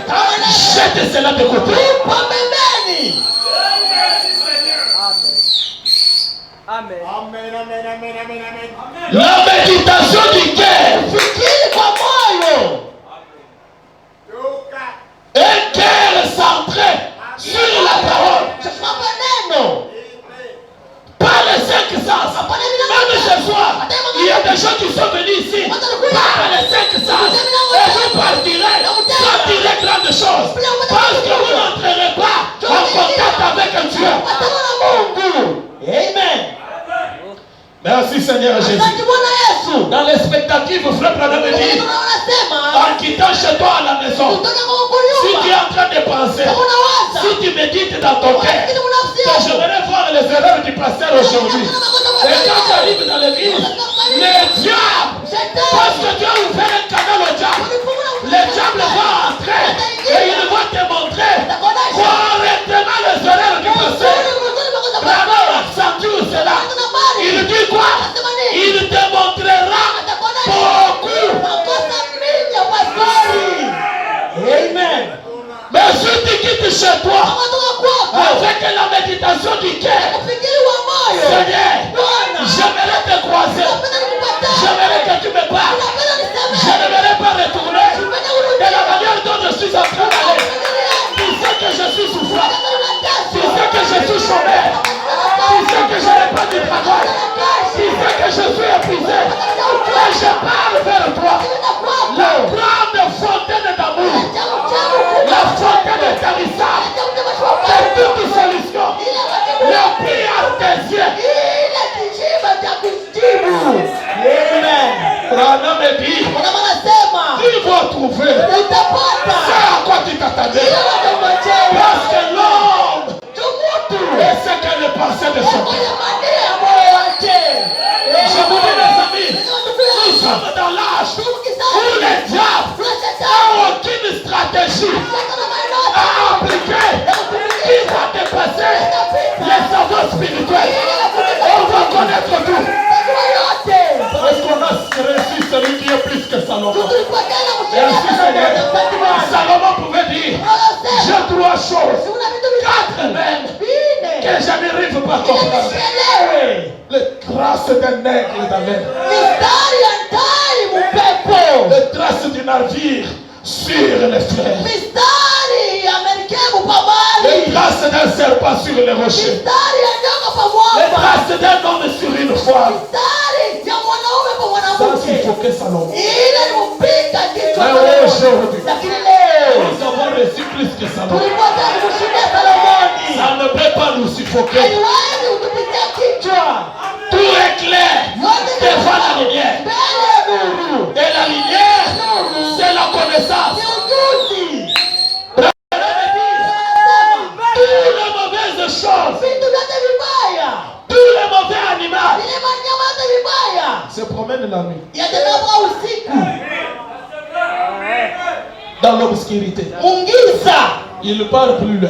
jette cela de côté. Tupa pembeni. Amen. La méditation du cœur. Fikiri kwa moyo. Un cœur centré sur la parole. Chukua maneno. Pas les 5 sens. Même ce soir, il y a des gens qui sont venus ici. Pas les 5 sens. Et vous partirez sans dire grandes choses. Parce que vous n'entrerez pas en contact avec Dieu. Amen. Merci Seigneur Jésus. Asante Bwana Yesu. Dans l'expectative, frère Branham dit, en quittant chez toi à la maison, si tu es en train de penser, si tu médites dans ton cœur, que j'aimerais voir les erreurs du pasteur aujourd'hui. Et quand tu arrives dans l'église, le diable, parce que Dieu a ouvert un canal au diable, le diable va entrer et il va te montrer correctement les erreurs du pasteur. Branham accentue cela. Il dit quoi? Il te montrera beaucoup. Amen. Mais si tu quittes chez toi avec la méditation du cœur, Seigneur, j'aimerais te croiser. J'aimerais que tu me parles. Je n'aimerais pas retourner de la manière dont je suis en train d'aller. Tu sais que je suis souffrant. Tu sais que je suis chômeur. Tu sais que je n'ai pas de travail. Tu sais que je suis épuisé. Et je parle vers toi. La grande fontaine d'amour. La fontaine tarissable. De toute solution. Le prix artésien. Amen. Branham me dit, Bwana anasema tu vas trouver. utapata. C'est à quoi tu t'attendais. Parce que l'homme est ce qu'elle pensait de son cœur. Je vous dis mes amis, nous sommes dans l'âge où le diable n'a aucune stratégie à appliquer qui va dépasser les savoirs spirituels. On va connaître tout. Parce qu'on a reçu celui qui est plus que Salomon. Merci Seigneur. Salomon pouvait dire, j'ai 3 choses, 4 même, que je n'arrive pas à comprendre. Les traces d'un aigle dans l'air. Les traces du navire sur les fleurs. Les traces d'un serpent sur les rochers. Les traces d'un homme sur une voile. Ça, il faut que Salomon. Mais aujourd'hui, nous avons reçu plus que Salomon. Ça ne peut pas nous suffoquer. Tout est clair devant la lumière. Et la lumière, c'est la connaissance. Toutes les mauvaises choses, tous les mauvais animaux se promènent la nuit dans l'obscurité. Il ne parle plus loin.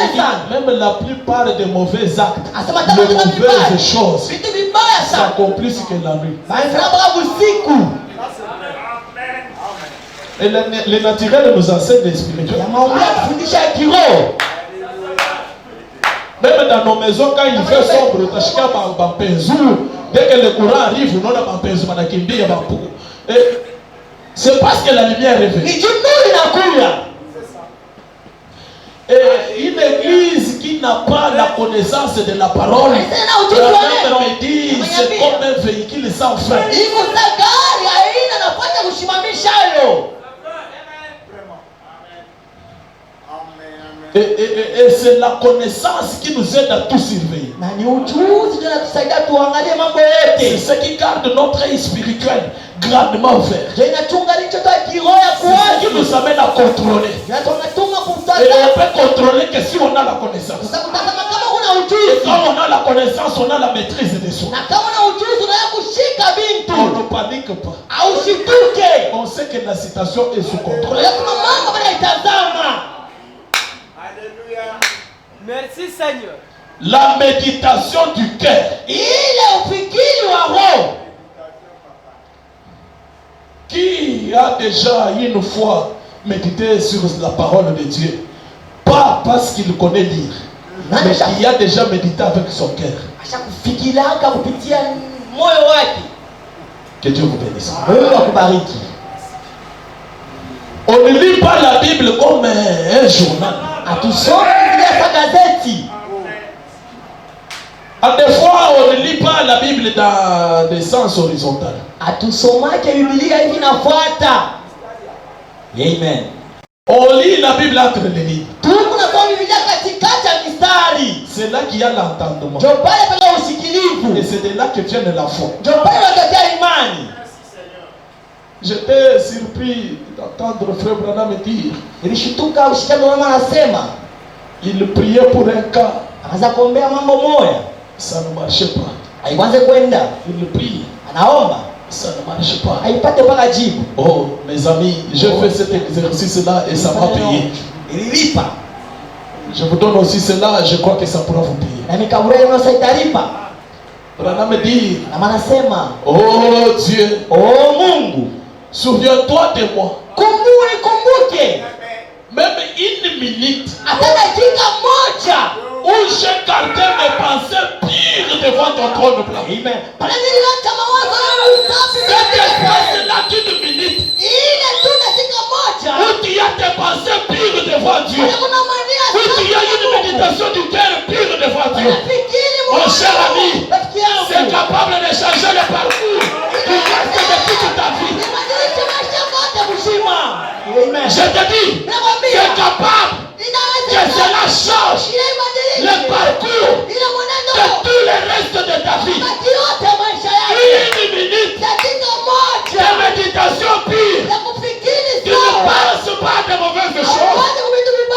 vibaya sana. Même la plupart des mauvais actes, Asema les tama vibaya. mauvaises choses Vitu vibaya sana. s'accomplissent que la nuit. Baifanya usiku. Et le naturel nous enseigne le spirituel. Ya maombi kufundisha kiroho. Même dans nos maisons, quand il fait sombre, utashika mapenzu. Dès que le courant arrive, unaona mapenzu manakimbia mapu. C'est parce que la lumière est venue. Ni nuru inakuja. Et une église qui n'a pas la connaissance de la parole, me dit, c'est comme un véhicule sans frein. Iko sagari haina nafasi ya kusimamisha hayo. Et c'est la connaissance qui nous aide à tout surveiller. Na ni ujuzi ndio unatusaidia tuangalie mambo C'est yote. ce qui garde notre œil spirituel grandement ouvert. Ndio inachunga licho ta kiroho ya C'est ce qui kuwazi. nous amène à contrôler. Na tunatunga Et on kumtazama. peut contrôler que si on a la connaissance. Sasa kutazama kama una Et ujuzi. quand on a la connaissance, on a la maîtrise de soi. Na kama una ujuzi unaweza kushika On bintu. ne panique pas. Au shituke. On sait que la situation est sous contrôle. Lazima mambo wanaitazama. Merci Seigneur. La méditation du cœur. Ile ufikiri wa roho. Qui a déjà une fois médité sur la parole de Dieu? Pas parce qu'il connaît lire, mais qui a déjà médité avec son cœur. Ashakufikiraka kupitia moyo wake. Que Dieu vous bénisse. Mungu akubariki. On ne lit pas la Bible comme un journal. Atusome Biblia sa gazeti. Des fois, on ne lit pas la Bible dans des sens horizontal. Atusomake Biblia hivi nafuata. Amen. On lit la Bible entre les lignes. Tunasoma Biblia katikati ya mistari. C'est là qu'il y a l'entendement. Ndio pale pale usikilivu. Et c'est de là que vient la foi. Ndio pale unatokea imani. J'étais surpris d'entendre Frère Branham dire. Nilishtuka usikia mama anasema. Il priait pour un cas. Anaanza kuombea mambo moja. Ça ne marchait pas. Haikuanza kwenda. Il prie. Anaomba. Ça ne marche pas. Haipate mpaka jibu. Oh, mes amis, je fais cet exercice-là et ça m'a payé. Ililipa. Je vous donne aussi cela, je crois que ça pourra vous payer. Na nikaburi ndio saitalipa. Branham dit, Na maana sema, oh Dieu, oh Mungu, souviens-toi de moi. kumbuke Même une minute hata dakika moja où j'ai gardé mes pensées pures devant ton trône blanc. Amen. Pale niliacha mawazo yangu safi Cet espace-là d'une minute ile tu dakika moja où tu as tes pensées pures devant Dieu, pale kuna mania où tu as une méditation du cœur pure devant Dieu. nafikiri Mon cher ami, rafiki yangu c'est capable de changer le parcours du reste de toute ta vie. ibadilishe maisha yote mzima. Amen. Je te dis, c'est capable que cela change le parcours de tout le reste de ta vie. Une minute de méditation pure. Tu ne penses pas de mauvaises choses.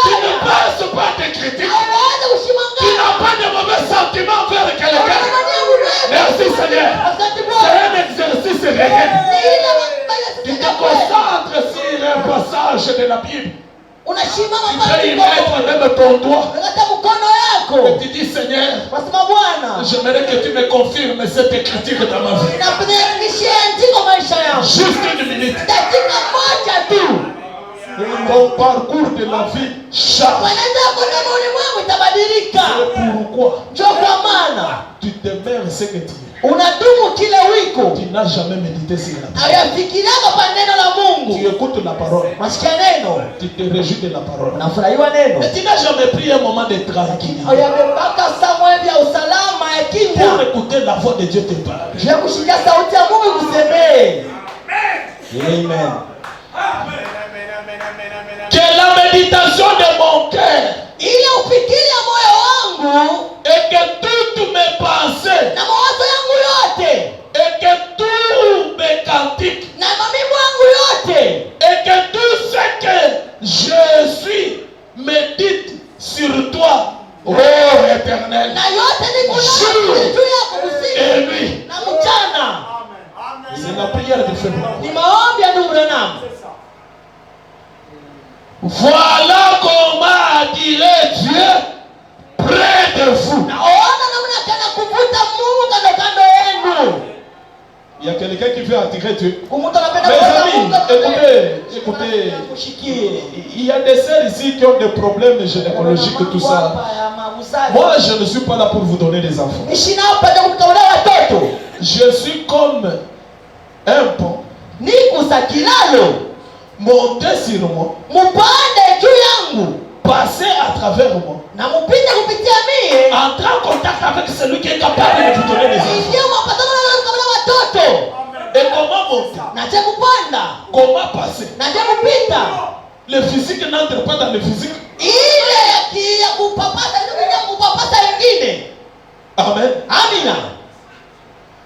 Tu ne penses pas de critiques. Tu n'as pas de mauvais sentiments envers quelqu'un. Merci Seigneur. C'est un exercice réel. Tu te concentres sur un passage de la Bible. Tu peux y mettre même ton doigt. Et tu dis Seigneur, j'aimerais que tu me confirmes cette écriture dans ma vie. Juste une minute. Ton parcours de la vie change. C'est pourquoi tu demeures ce que tu es. Unadumu kile wiko. Tu n'as jamais médité sur la parole. Ayafikiriaga pa neno la Mungu. Tu écoutes la parole. Masikia neno. Tu te réjouis de la parole. Unafurahiwa neno. Mais tu n'as jamais pris un moment de tranquillité Oyabebaka Samuel ya usalama ya pour kinga. écouter la voix de Dieu te parler. Je kushikia sauti ya Mungu kusemee. Amen. Que la méditation de mon cœur Ile ufikiri ya moyo wangu et que toutes mes pensées na mawazo yangu yote et que tous mes cantiques na mamimbo yangu yote et que tout ce que je suis médite sur toi, oh Éternel, na yote niko jour nayo juu yako usiku et nuit. na mchana. C'est la prière de Frère. Ni maombi ya ndugu Branham. Voilà comment dirait Dieu y a quelqu'un qui veut attirer Dieu. Kumtu anapenda Mes kuona amis, Mungu. écoutez, Kushikie. il y a des sœurs ici qui ont des problèmes gynécologiques, tout ça. Moi, je ne suis pas là pour vous donner des enfants. Je suis comme un pont. Montez sur moi. Passez à travers moi. Entrez en contact avec celui qui est capable de vous donner des enfants. Et comment monter? Comment passer? Le physique n'entre pas dans le physique. Amen. Amina.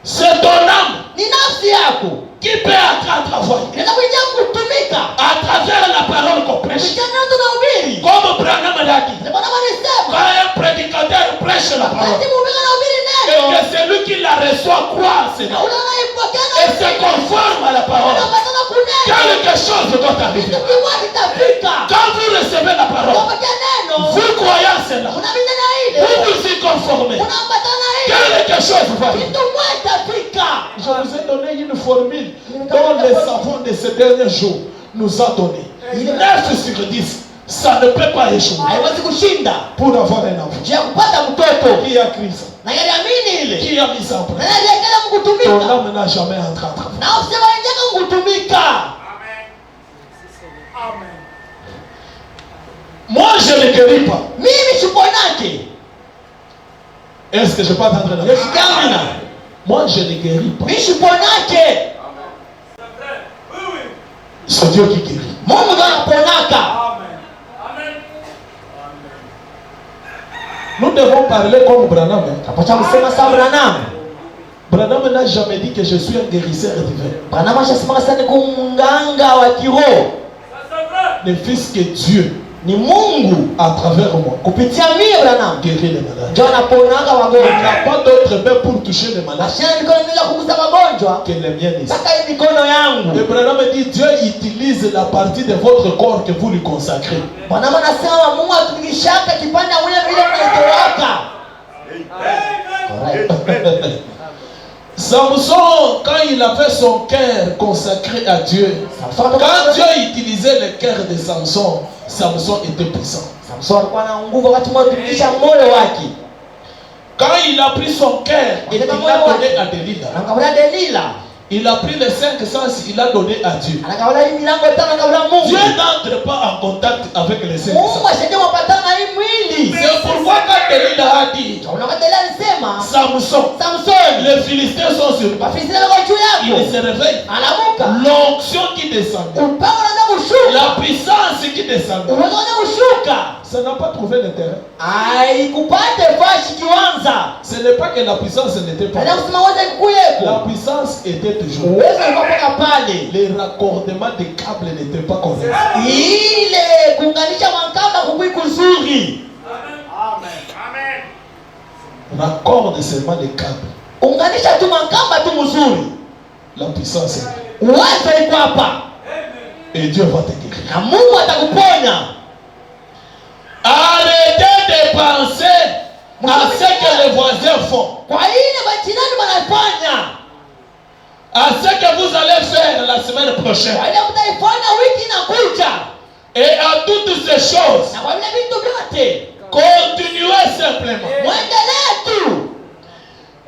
C'est ton âme Ni nafsi yako qui peut être à travailler inaweza kuingia kutumika à travers la parole qu'on prêche. kupitia neno tunahubiri. Comme Branham l'a dit, Ndio maana wanasema quand un prédicateur prêche la parole wakati mhubiri anahubiri et neno que celui qui la reçoit croit à cela na ule anayepokea et se conforme à la parole, anapatana kunena quelque chose doit arriver. kitu kimoja kitafika. Quand vous recevez la parole, Unapokea neno vous croyez à cela, unaamini na ile vous vous y conformez, unapatana na ile quelque chose va arriver. kitu kimoja kitafika. Je vous ai donné une formule dont les savants de ces derniers jours nous a donné. 9 sur 10, ça ne peut pas échouer. Haiwezi kushinda Pour avoir un enfant. je kupata mtoto Qui a écrit ça? na yaliamini ile Qui a mis ça en na pratique? yaliekela Ton mkutumika âme n'a jamais entré en travail. na usema injaka mkutumika. Moi, je ne guéris pas. Mimi siponake Est-ce que je peux attendre la yesikamina Moi, je ne guéris pas. mimi siponake. C'est Dieu qui guérit. Mungu ndo anaponaka. Nous devons parler comme Branham. Apacha kusema sawa Branham. Branham n'a jamais dit que je suis un guérisseur divin. Branham ashasema sana ni kumganga wa kiroho. Le Fils que Dieu, Ni Mungu à travers moi, kupitia mimi Branham guérit les malades. ndio anaponaka Il wagonjwa. n'y a pas d'autre main pour toucher les malades Ashana mikono bila kugusa wagonjwa que les miennes ici. mpaka hii mikono yangu. Et Branham dit Dieu utilise la partie de votre corps que vous lui consacrez. Branham anasema Mungu atumikishaka kipande ya mwili vile mnaitowaka. Samson, quand il avait son cœur consacré à Dieu, quand Dieu utilisait le cœur de Samson, Samson était puissant. Samson alikuwa na nguvu wakati mmoja kutumikisha moyo wake. Quand il a pris son cœur, il l'a donné à Delilah. Anakabula Delila. Il a pris les 5 sens, il a donné à Dieu. Anakabula hii milango tano anakabula Mungu. Dieu n'entre pas en contact avec les 5 Mungu sens. asije wapatana na hii mwili. C'est pourquoi quand Delilah a dit, Unaona Delila alisema Samson, Samson les Philistins sont sur toi. Wafilisti wako juu Il yako. se réveille. Anamuka. L'onction qui descendait, Upako unaanza kushuka. la puissance qui descendait, Uwezo unaanza kushuka. ça n'a pas trouvé le terrain. Aikupate fashi kiwanza. Ce n'est pas que la puissance n'était pas Ndio là. kusema wote kukuyeko. La puissance était toujours. Uwezo ulikuwa mpaka pale. Les raccordements des câbles n'étaient pas corrects. Ile kuunganisha makamba kukui kuzuri. Raccorde seulement les câbles. Unganisha tu makamba tu mzuri. La puissance est là. Uwezo iko hapa. Et Dieu va te guérir. Na Mungu atakuponya. Arrêtez de penser à ce que les voisins font, Kwa ile majirani wanafanya. à ce que vous allez faire la semaine prochaine. Kwa ile mtaifanya wiki inakuja. Et à toutes ces choses, Na kwa vile vitu vyote continuez simplement. muendelee tu.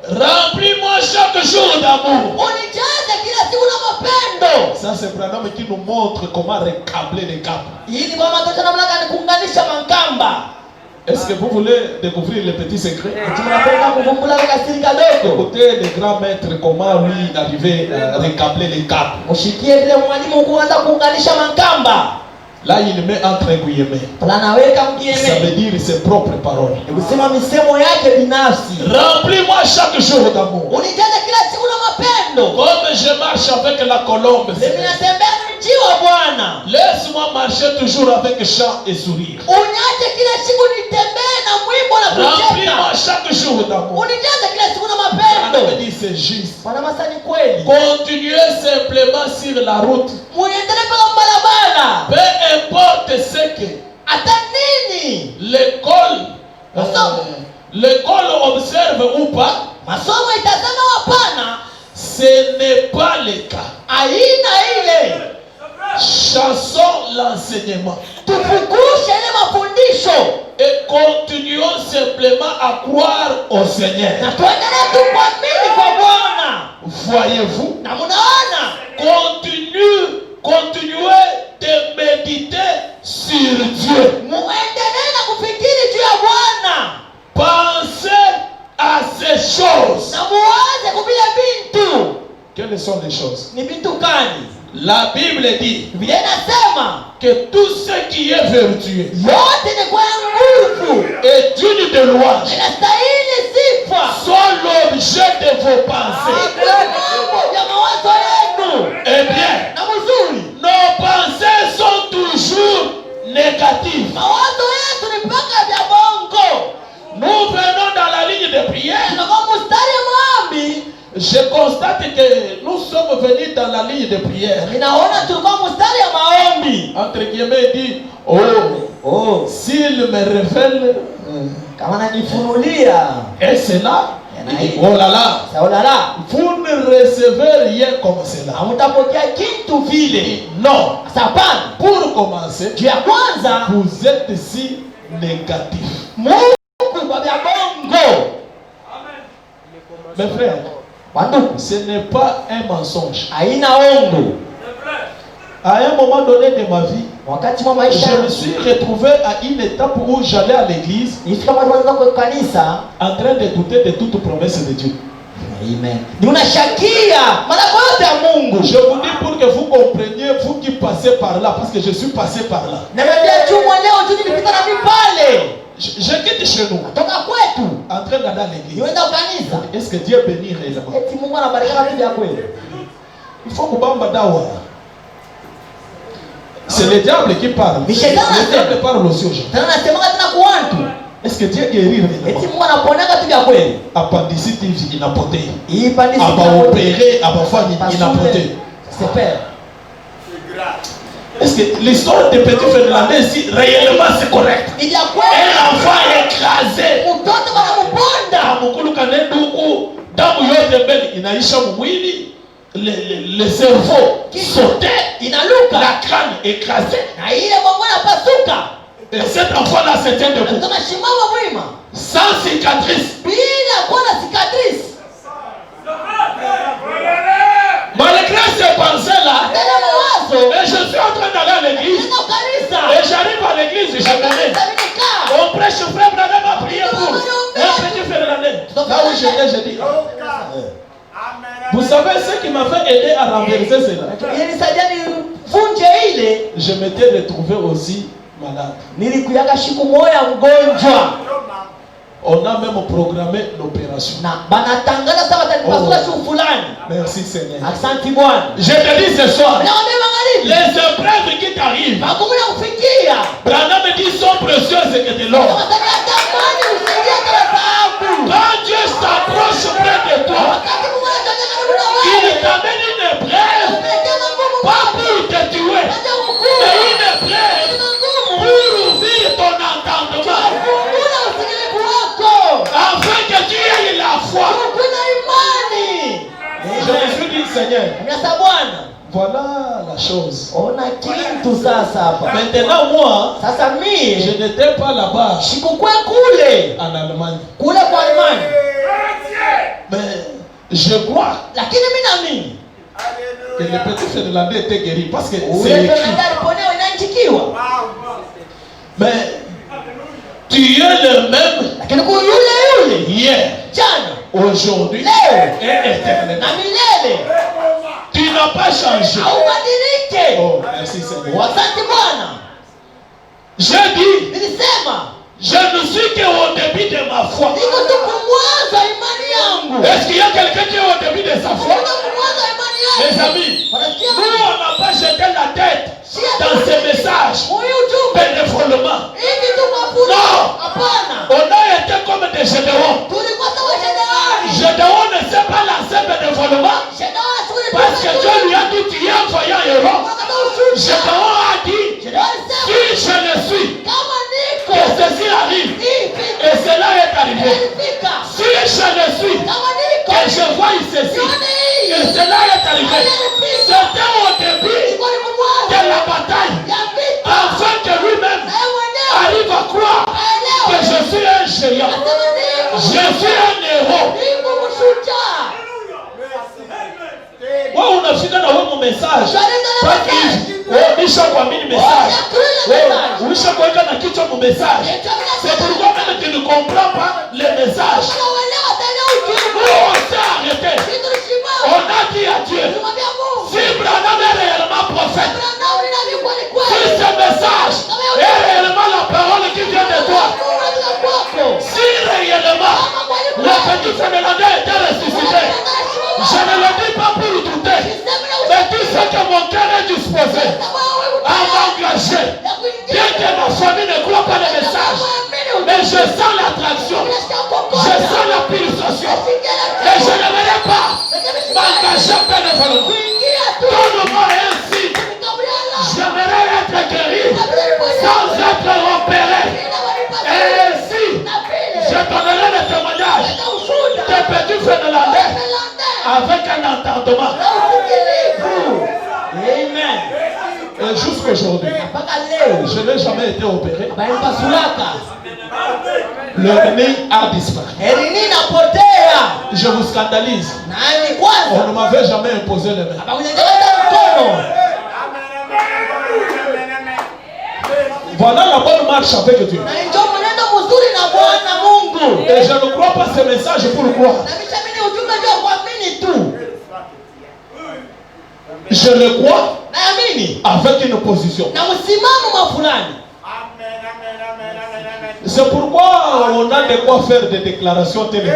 Remplis-moi chaque jour d'amour. Unijaze kila siku na mapendo. Ça, c'est Branham qui nous montre comment recabler les câbles. Hii ni mama tosha namna gani kuunganisha makamba. Est-ce que vous voulez découvrir les petits secrets? Tunapenda kuvumbula kasiri kadogo. Écoutez le grand maître comment lui arriver à recabler les câbles. Mushikie vile mwalimu kuanza kuunganisha makamba. Là, il met entre guillemets. Planaweka Ça mkieme. veut dire ses propres paroles. Ni kusema misemo yake binafsi. Remplis-moi chaque jour d'amour. Unijaze kila siku na mapendo. Comme je marche avec la colombe. Mimi natembea na njiwa Bwana. Laisse-moi marcher toujours avec chant et sourire. Uniache kila siku nitembee na mwimbo na Remplis-moi kucheka. chaque jour d'amour. Unijaze kila siku na Ça veut mapendo. dire c'est juste. Bwana masa ni kweli. Continuez simplement sur la route. Muendelee kwa barabara. Peu importe ce que Hata nini? l'école observe ou pas, Masomo itazama hapana. Ce n'est pas le cas. Aina ile. Chassons l'enseignement. Tufugushe ile mafundisho. Et continuons simplement à croire au Seigneur. Na tuendelee tu kuamini kwa Bwana. Voyez-vous? Na munaona? Continuez de méditer sur Dieu. Muendelee na kufikiri juu ya Bwana. Pensez à ces choses. Na muanze kubila bintu. Quelles sont les choses? Ni bintu gani? La Bible dit Biblia inasema que tout ce qui est vertueux yote ni kwa nguvu est digne de louange, inastahili sifa. soit l'objet de vos pensées. Kwa mambo ya mawazo yenu. Eh bien, Na mzuri. nos pensées sont toujours négatives. Mawazo yetu ni mpaka vya bongo. Nous venons dans la ligne de prière. Tunakuwa mstari ya maombi. Je constate que nous sommes venus dans la ligne de prière. Ninaona tulikuwa mstari ya maombi. Entre guillemets, il dit, s'il me révèle, Kama nanifunulia. et cela, il dit, oh là là, Saulala. vous ne recevez rien comme cela. Hamtapokea kitu vile. Non. Sapana. Pour commencer, Juu ya kwanza, vous êtes si négatif. Mungu kwa vya bongo. Mes frères, Wanduku, ce n'est pas un mensonge. haina ongo. À un moment donné de ma vie, Wakati wa maisha je me suis retrouvé à une étape où j'allais à l'église nifika mahali kwa kanisa, en train de douter de toute promesse de Dieu. amen. Ni unashakia malako yote ya Mungu. Je vous dis pour que vous compreniez, vous qui passez par là, parce que je suis passé par là. Naambia chumwa leo tu nilipita na mimi pale. Je quitte chez nous, Toka kwetu. en train d'aller à l'église. Nienda kanisa. Est-ce que Dieu bénit réellement? Eti Mungu anabariki watu vya kweli. Il faut que Bamba dawa. C'est le diable qui parle. Mais c'est ça, Le diable parle aussi aux gens. Tena nasema tena kwa watu. Est-ce que Dieu guérit réellement? Eti Mungu anaponaka tu vya kweli. Appendicite inapotea. Hii pandisi Abaopéré, abafanya inapotea. C'est père. Est-ce que l'histoire de petit Finlandais ici, réellement c'est correct? Ni vya kweli. Un enfant écrasé. Mtoto wanamuponda. Mukulu kanenduku, damu yote mbele inaisha mwili, le cerveau sauté, Inaluka. la crâne écrasée. Na ile Mungu anapasuka. Et cet enfant-là se tient debout, Tunashimama mwima. sans cicatrice. Bila kuwa na cicatrice. Malgré ces pensées-là, Tena mawazo. mais je suis en train d'aller à l'église. Nenda kanisa. Et j'arrive à l'église, je me mets. On prêche, frère Branham a prié pour un petit Finlandais. Là où j'étais, je dis, vous savez ce qui m'a fait aider à renverser cela? Nilisaidia nivunje ile. Je m'étais retrouvé aussi malade. Nilikuyaka siku moja mgonjwa. On a même programmé l'opération. Na banatangaza sasa watanipasua siku fulani. Merci Seigneur. Asante Bwana. Je te dis ce soir, Naomba magharibi. les épreuves qui t'arrivent, Magumu ya kufikia. Branham me dit, sont précieuses que de l'or. Wataka tamani usaidia kwa sababu. Quand Dieu s'approche près de toi, Wakati Mungu anataka karibu na il wewe. t'amène une épreuve, pas pour te tuer, mais une épreuve pour ouvrir ton entendement, afin que tu aies la foi. Je me suis dit, Seigneur, voilà la chose. Ona kitu sasa hapa. Maintenant, moi, Sasa mimi je n'étais pas là-bas sikukua kule. en Allemagne. Kule kwa Alemani. Mais je crois Lakini mimi naamini que le petit Finlandais était guéri parce que c'est ule écrit. Fernanda aliponewa inaandikiwa. Mais tu es le même Lakini kwa yule hier, jana, aujourd'hui leo et éternellement. na milele Tu n'as pas changé. haubadilike. Oh, merci Seigneur. Asante Bwana. J'ai dit, Nilisema je ne suis qu'au début de ma foi. niko tu kumwaza imani yangu. Est-ce qu'il y a quelqu'un qui est au début de sa foi? Niko kumwaza imani Mes yangu. amis, Wanasikia nous on n'a pas jeté la tête dans ces messages huyu ujumbe bénévolement. hivi tu kwa furaha. Non. Hapana. On a été comme des gédéons. Tulikuwa sawa Shedewani. Gédéon ne sait pas lancer bénévolement Shedewani shughuli parce que Dieu lui a dit tu es un voyant héros. Gédéon a dit Shedewani si sema je le suis, kama niko que ceci arrive. hivi Et cela est arrivé. nilifika. Si je le suis, Kama niko que je vois ceci, nione hii. cela est arrivé, c'était au début de la bataille, afin que lui-même arrive à croire que je suis un géant, je suis un héros. Ouais, on a fini dans mon message. Parce que Bishop a mis le message. Bishop a mis mon message. C'est pourquoi même tu ne comprends pas le message. Nous, on s'est arrêté. On a dit à Dieu, si Branham est réellement prophète, si ce message est réellement la parole qui vient de toi, si réellement le petit Fénélandais était ressuscité, je ne le dis pas pour douter, mais tu sais que mon cœur est disposé à m'engager. Bien que ma famille ne croit pas le message, mais je sens l'attraction, je sens la pulsation, et je n'aimerais pas m'engager bénévolement. Donne-moi ainsi, j'aimerais être guéri sans être opéré. Et ainsi, je donnerai le témoignage des petits Fénélandais avec un entendement. Amen. Et jusqu'aujourd'hui, je n'ai jamais été opéré. Le nez a disparu. Je vous scandalise. On ne m'avait jamais imposé les mains. Voilà la bonne marche avec Dieu. Et je ne crois pas ce message pour croire. Je le crois avec une position. C'est pourquoi on a de quoi faire des déclarations telles que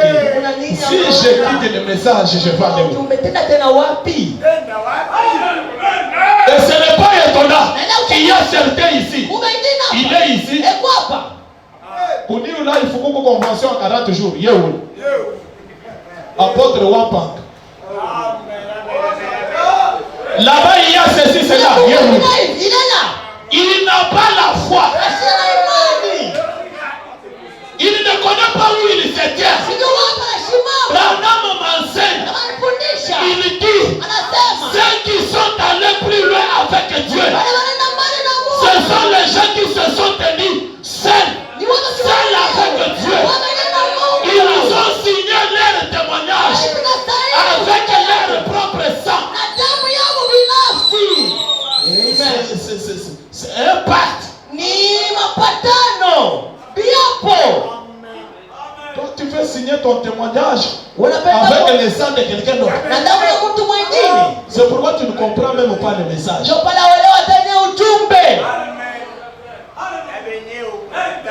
si je quitte le message, je vais aller où? Et ce n'est pas étonnant qu'il y a certains ici. Il est ici. Pour dire là, il faut qu'on convention en 40 jours. Apôtre Wampang. Là-bas, il y a ceci, cela. Il n'a pas la foi. Il ne connaît pas où il se tient. Branham m'enseigne. Il dit, ceux qui sont allés plus loin avec Dieu, ce sont les gens qui se sont tenus seuls avec Dieu. Ils ont signé leur témoignage avec leur propre sang. C'est un pacte. Toi, tu veux signer ton témoignage avec le sang de quelqu'un d'autre. C'est pourquoi tu ne comprends même pas le message.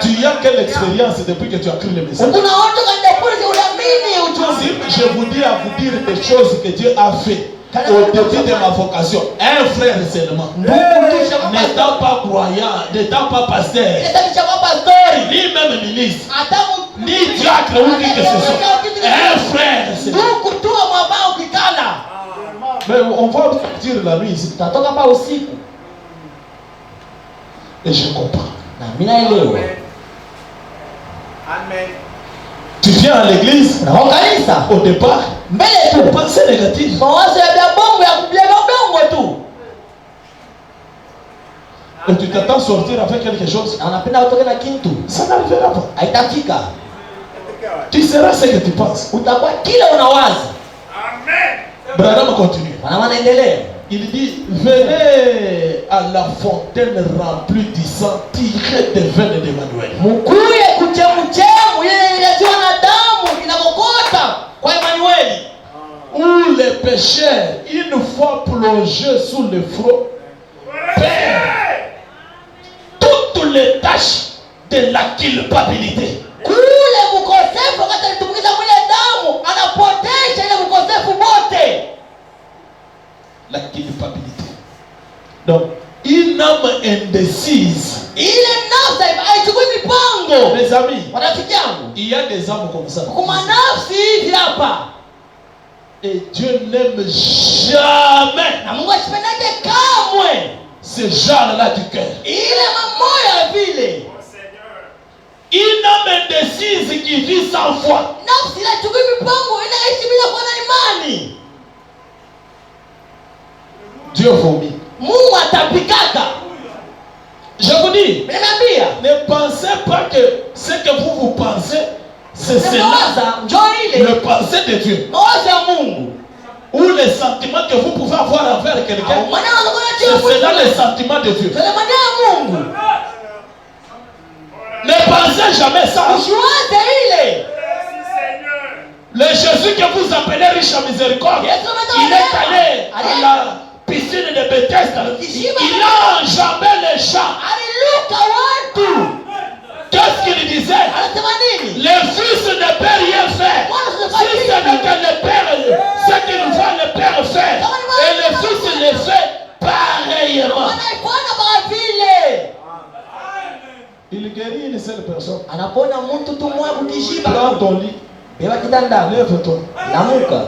Tu as quelle expérience depuis que tu as cru le message? Si je vous dis à vous dire des choses que Dieu a fait au début de ma vocation, un frère seulement, n'étant pas croyant, n'étant pas pasteur, ni même ministre, ni diacre ou qui que ce soit, un frère seulement. Mais on va dire la nuit ici. Et je comprends. Amen. Tu viens à l'église, au départ, tu penses négatif. Et tu t'attends sortir avec quelque chose. Ça n'arrivera pas. Tu seras ce que tu penses. Branham continue. Il dit, venez à la fontaine remplie du sang tiré des veines d'Emmanuel. Où les pécheurs, une fois plongés sous le flot, perdent toutes les tâches de la culpabilité. La culpabilité. Donc, une âme indécise. Mes amis, il y a des âmes comme ça. Et Dieu n'aime jamais ce genre-là du cœur. Une âme indécise qui vit sans foi. Dieu vomit. Mungu atapikaka. Je vous dis, Nimeambia, ne pensez pas que ce que vous pensez, c'est cela. Le pensée de Dieu. Ou les sentiments que vous pouvez avoir envers quelqu'un, c'est cela le sentiment de Dieu. Ne pensez jamais ça. Le Jésus que vous appelez riche en miséricorde, il est allé à la piscine de Bethesda. Il a enjambé les gens. Qu'est-ce qu'il disait? Le fils ne peut rien faire. Si ce n'est que le Père, ce qu'il voit le Père faire. Et le fils le fait pareillement. Il guérit une seule personne. Prends ton lit. Lève-toi.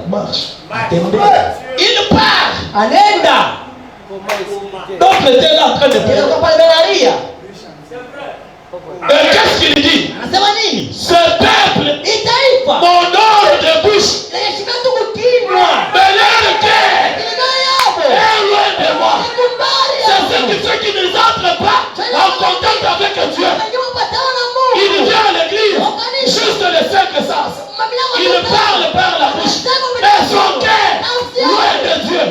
Marche. Il part. D'autres étaient là en train de pleurer. Et qu'est-ce qu'il dit? Ce peuple m'honore de bouche, mais leur cœur est loin de moi. C'est ce qui fait qu'ils ne rentrent pas en contact avec Dieu. Il vient à l'église juste le 5 sens. Il parle par la bouche, mais son cœur loin de Dieu.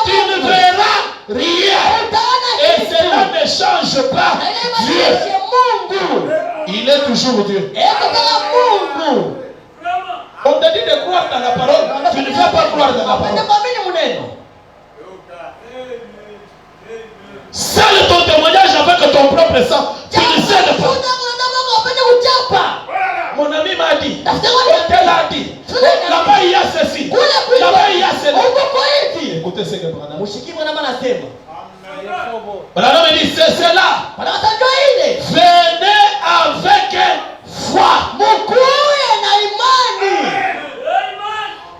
Tu ne verras rien. Et cela ne change pas Dieu. Il est toujours Dieu. On te dit de croire dans la parole. Tu ne vas pas croire dans la parole. Seul ton témoignage avec ton propre sang. Tu ne sais pas. Mon ami m'a dit. Tel a dit. Là-bas il y a ceci. Là-bas il y a cela. Écoutez ce que Branham dit. Branham dit c'est cela. Venez avec foi.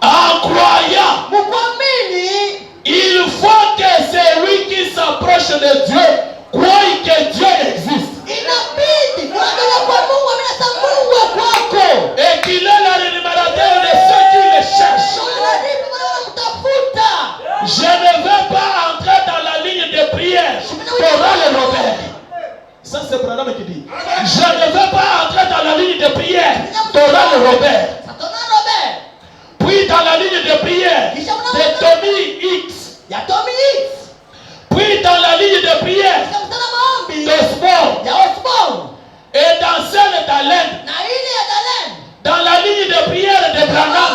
En croyant. Il faut que celui qui s'approche de Dieu croie que Dieu existe. Et qu'il est le rémunérateur de ceux qui le cherchent. Je ne veux pas entrer dans la ligne de prière. Toral Robert. Ça c'est Branham qui dit. Je ne veux pas entrer dans la ligne de prière. Toral Robert. Puis dans la ligne de prière de Tommy X. Puis dans la ligne de prière d'Osborne. Et dans celle d'Alain. Dans la ligne de prière de Branham.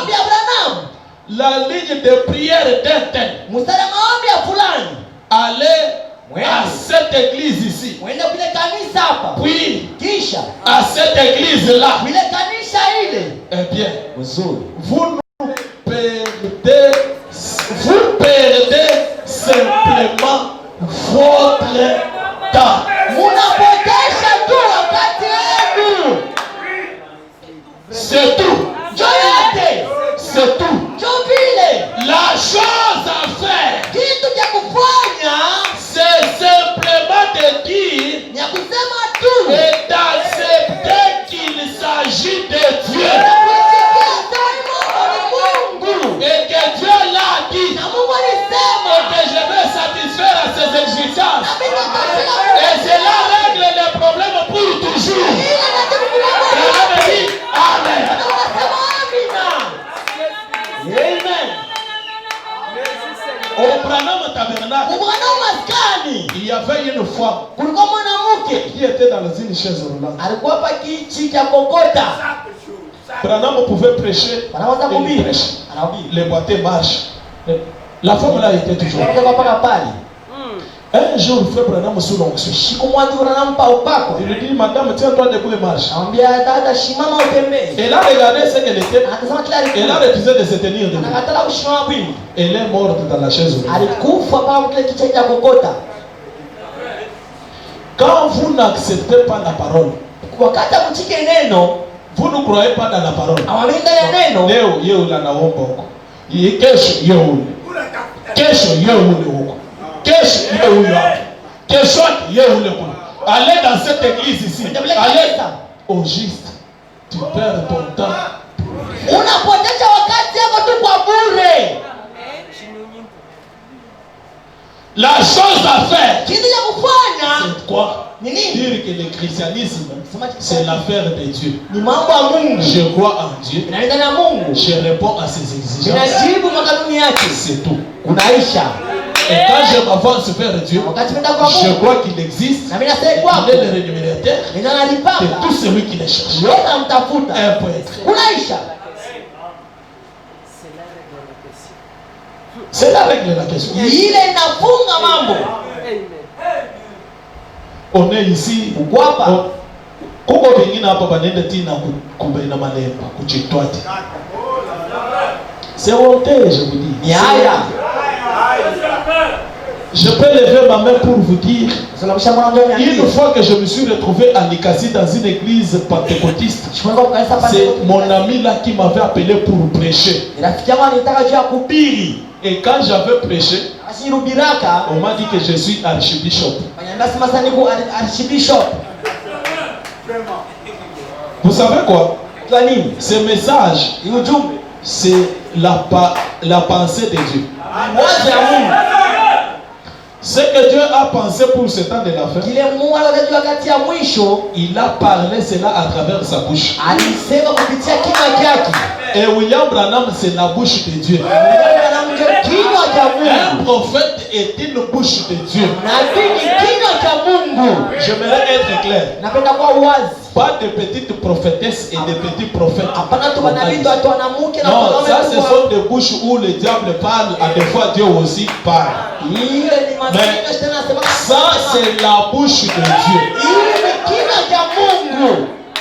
La ligne de prière d'Intel. Allez à cette église ici. Puis à cette église là. Eh bien, vous perdez simplement votre temps. C'est tout. C'est tout. La chose à faire, c'est simplement de dire et d'accepter qu'il s'agit de Dieu. Et que Dieu l'a dit. Et que je vais satisfaire à ses exigences. Et cela règle les problèmes pour toujours. Et on dit Amen. Amen. Au Branham Tabernacle, il y avait une femme qui était dans une chaise roulante. Branham pouvait prêcher, il prêche. Les boîtiers marchent. La femme là était toujours là. Un jour, le frère Branham sous l'onction. Il lui dit, madame, tiens-toi debout et marche. Elle a regardé ce qu'elle était. Elle a refusé de se tenir debout. Elle est morte dans la chaise. Quand vous n'acceptez pas la parole, vous ne croyez pas dans la parole. Allez dans cette église ici. Allez au juste. Tu perds ton temps. La chose à faire, kitu cha kufanya c'est quoi? ni nini? Dire que le christianisme, c'est l'affaire de Dieu. Ni mambo ya Mungu. Je crois en Dieu. Inaenda na Mungu. Je réponds à ses exigences. Inajibu makanuni yake. C'est tout. Unaisha. Et quand je m'avance vers Dieu, Wakati menda kwa je Mungu. crois qu'il existe. Na mimi nasema Il kwako. est le rémunérateur Ndio analipaka. de tout celui qui le cherche. Yote amtafuta. Un poète. Unaisha. C'est la règle de la question. Ile inafunga mambo. On est ici. Uko hapa. Kuko wengine hapa banende tina kubaina malemba kuchitwati. C'est honteux, je vous dis. Ni haya. Je peux lever ma main pour vous dire, Salamisha mwanzo ya nini? une fois que je me suis retrouvé à Nikasi dans une église pentecôtiste, Shimanga kwa kanisa pale. c'est mon ami là qui m'avait appelé pour prêcher. Rafiki yangu anitaka juu ya kuhubiri. Et quand j'avais prêché, Asirubiraka. on m'a dit que je suis archbishop. Banyamba sima sana niko archbishop. Vous savez quoi? Kwa nini? Ce message, Ni ujumbe. c'est la pensée de Dieu. Mwazo ya Mungu. Ce que Dieu a pensé pour ce temps de la fin, Kile Mungu anajua wakati ya mwisho, il a parlé cela à travers sa bouche. alisema kupitia kinywa chake. Et William Branham, c'est la bouche de Dieu. Kinywa cha Un Mungu. prophète est une bouche de Dieu. Nabii ni kinywa cha Mungu. J'aimerais être clair. Napenda kwa uwazi. Pas de petites prophétesses et de petits prophètes. Hapana tu manabii tu watu wanamuke na Non, wanaume ça ce kubwa. sont des bouches où le diable parle, à des fois Dieu aussi parle. Ile ni maneno tena nasema. Ça c'est la bouche de Dieu. Ile ni kinywa cha Mungu.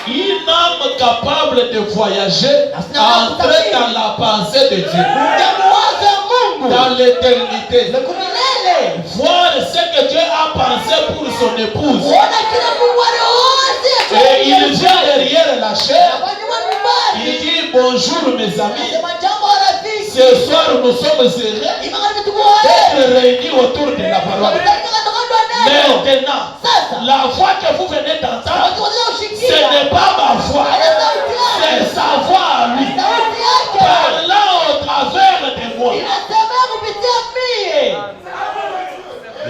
Une âme capable de voyager, entrer dans la pensée de Dieu, Ya mwazo ya Mungu. dans l'éternité, Kumilele. voir ce que Dieu a pensé pour son épouse. Kuona kila Mungu aliyowazi. Et il vient derrière la chair, Kwa nyuma nyumbani. il dit bonjour mes amis, Sema jambo rafiki. ce soir nous sommes heureux Imani tukuwa. d'être réunis autour de la parole. Maintenant, la voix que vous venez d'entendre, ce n'est pas ma voix, c'est sa voix à lui, parlant au travers de moi.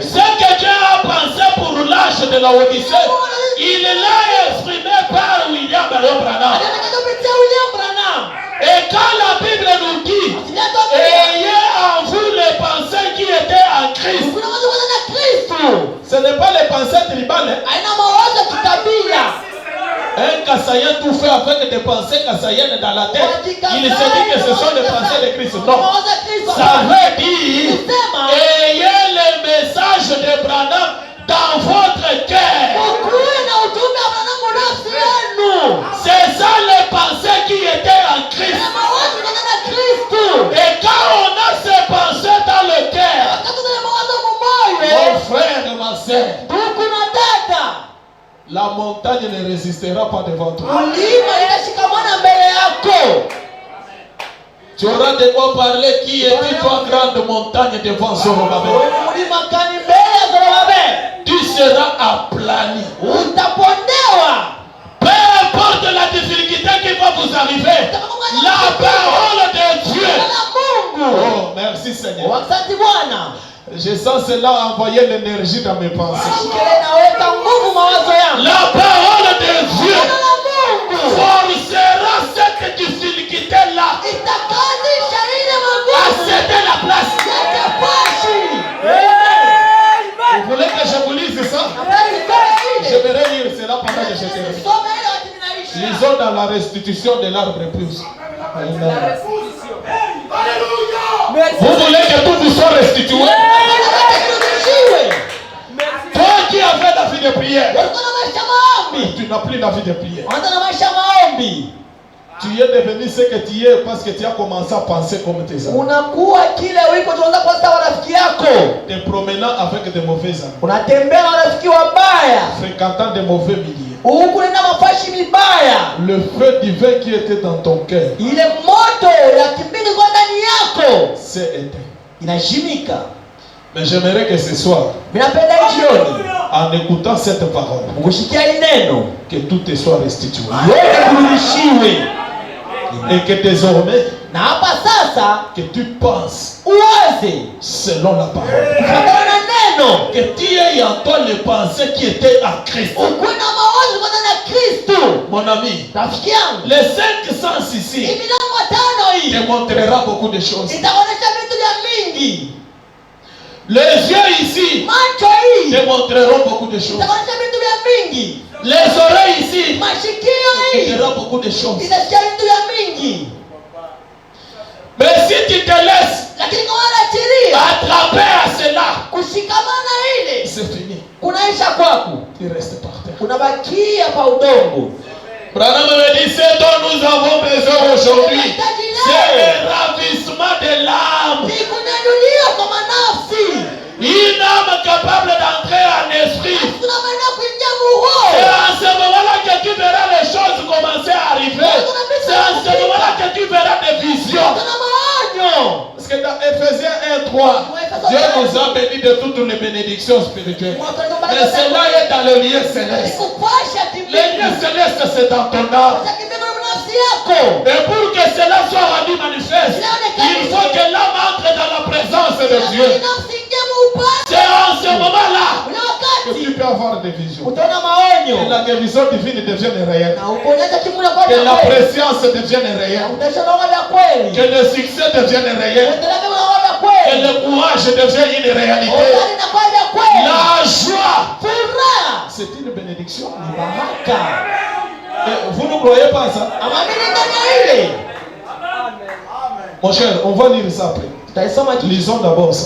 Ce que Dieu a pensé pour l'âge de la Odyssée, il l'a exprimé par William Branham. Et quand la Bible nous dit, ayez en vous les pensées qui étaient en Christ, ce n'est pas les pensées tribales. Un Kassaïen tout fait avec des pensées kassaïennes dans la tête. Il se dit que ce sont les pensées de Christ. Non. Ça veut dire, ayez le message de Branham dans votre cœur. C'est ça les pensées qui étaient en Christ. Et quand on a ces pensées dans le cœur, mon frère et ma soeur, la montagne ne résistera pas devant toi. Tu auras de quoi parler. Qui est-il, toi, grande montagne devant Zorobabel? Tu seras aplani. Peu importe la difficulté qui va vous arriver, la parole de Dieu. Oh, merci Seigneur. Je sens cela envoyer l'énergie dans mes pensées. La parole de Dieu forcera cette difficulté-là à céder la place. Vous voulez que je vous lise ça? Je vais lire cela pendant que je termine. Lisons dans la restitution de l'arbre plus. Amen. Vous voulez que tout vous soit restitué? Toi qui avais la vie de prière, tu n'as plus la vie de prière. Tu es devenu ce que tu es parce que tu as commencé à penser comme tes amis. Unakuwa kile uliko tunaanza kuanza warafiki yako. Te promenant avec de mauvais amis. Unatembea na warafiki wabaya. Fréquentant de mauvais milieux. Huku nenda mafashi mibaya. Le feu divin qui était dans ton cœur, Ile moto ya kipindi kwa ndani yako s'est éteint. inashimika. Mais j'aimerais que ce soir, Minapenda jioni en écoutant cette parole, ukushikia hili neno que tout te soit restitué. yote kurudishiwe. Et que désormais, Na hapa sasa que tu penses uwaze selon la parole. kufuatana na neno. Que tu aies en toi les pensées qui étaient à Christ. Ukuwe na mawazo kwa na Kristo. Mon ami, Rafiki yangu, les 5 sens ici milango tano hii te montrera beaucoup de choses. itaonyesha vitu vya mingi. Les yeux ici Macho hii te montreront beaucoup de choses. itaonyesha vitu vya mingi. Les oreilles ici Mashikio te hii diront beaucoup de choses. itasikia vitu vya mingi. Mais si tu te laisses Lakini kama unaachilia attraper à cela, kushikamana ile, c'est fini. kunaisha kwako, Tu restes par terre. unabakia pa udongo. Branham me dit, ce dont nous avons besoin aujourd'hui, c'est le ravissement de l'âme. Ni kunyanyuliwa kwa manafsi. Une âme capable d'entrer en esprit. Kuna maana kuingia muho. C'est en ce moment-là que tu verras les choses commencer à arriver. C'est en ce moment-là que tu verras des visions. Kuna maonyo. Parce que dans Ephésiens 1:3, Dieu nous a bénis de toutes les bénédictions spirituelles. Mais cela est dans le lieu céleste. Le lieu céleste, c'est dans ton âme. Et pour que cela soit rendu manifeste, il faut que l'âme entre dans la présence de Dieu. C'est en ce moment-là que tu peux avoir des visions. Que la guérison divine devienne réelle. Que la préscience devienne réelle. Que le succès devienne réel. Que le courage devienne une réalité. La joie, c'est une bénédiction. Vous ne croyez pas ça? Mon cher, on va lire ça après. Lisons d'abord ça.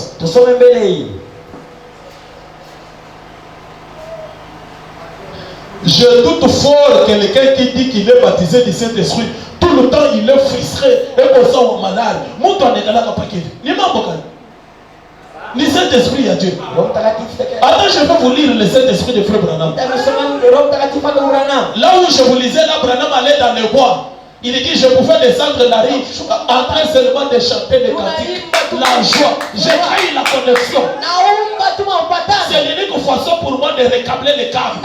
Je doute fort que quelqu'un qui dit qu'il est baptisé du Saint-Esprit, tout le temps il est frustré et qu'on soit malade. Mon temps n'est pas là. Il m'a beaucoup. Le Saint-Esprit à Dieu. Attends, je vais vous lire le Saint-Esprit de Frère Branham. Là où je vous lisais, là, Branham allait dans le bois. Il dit, je pouvais descendre la rive en train seulement de chanter des cantiques. La joie. J'ai créé la connexion. C'est l'unique façon pour moi de récabler les câbles. Et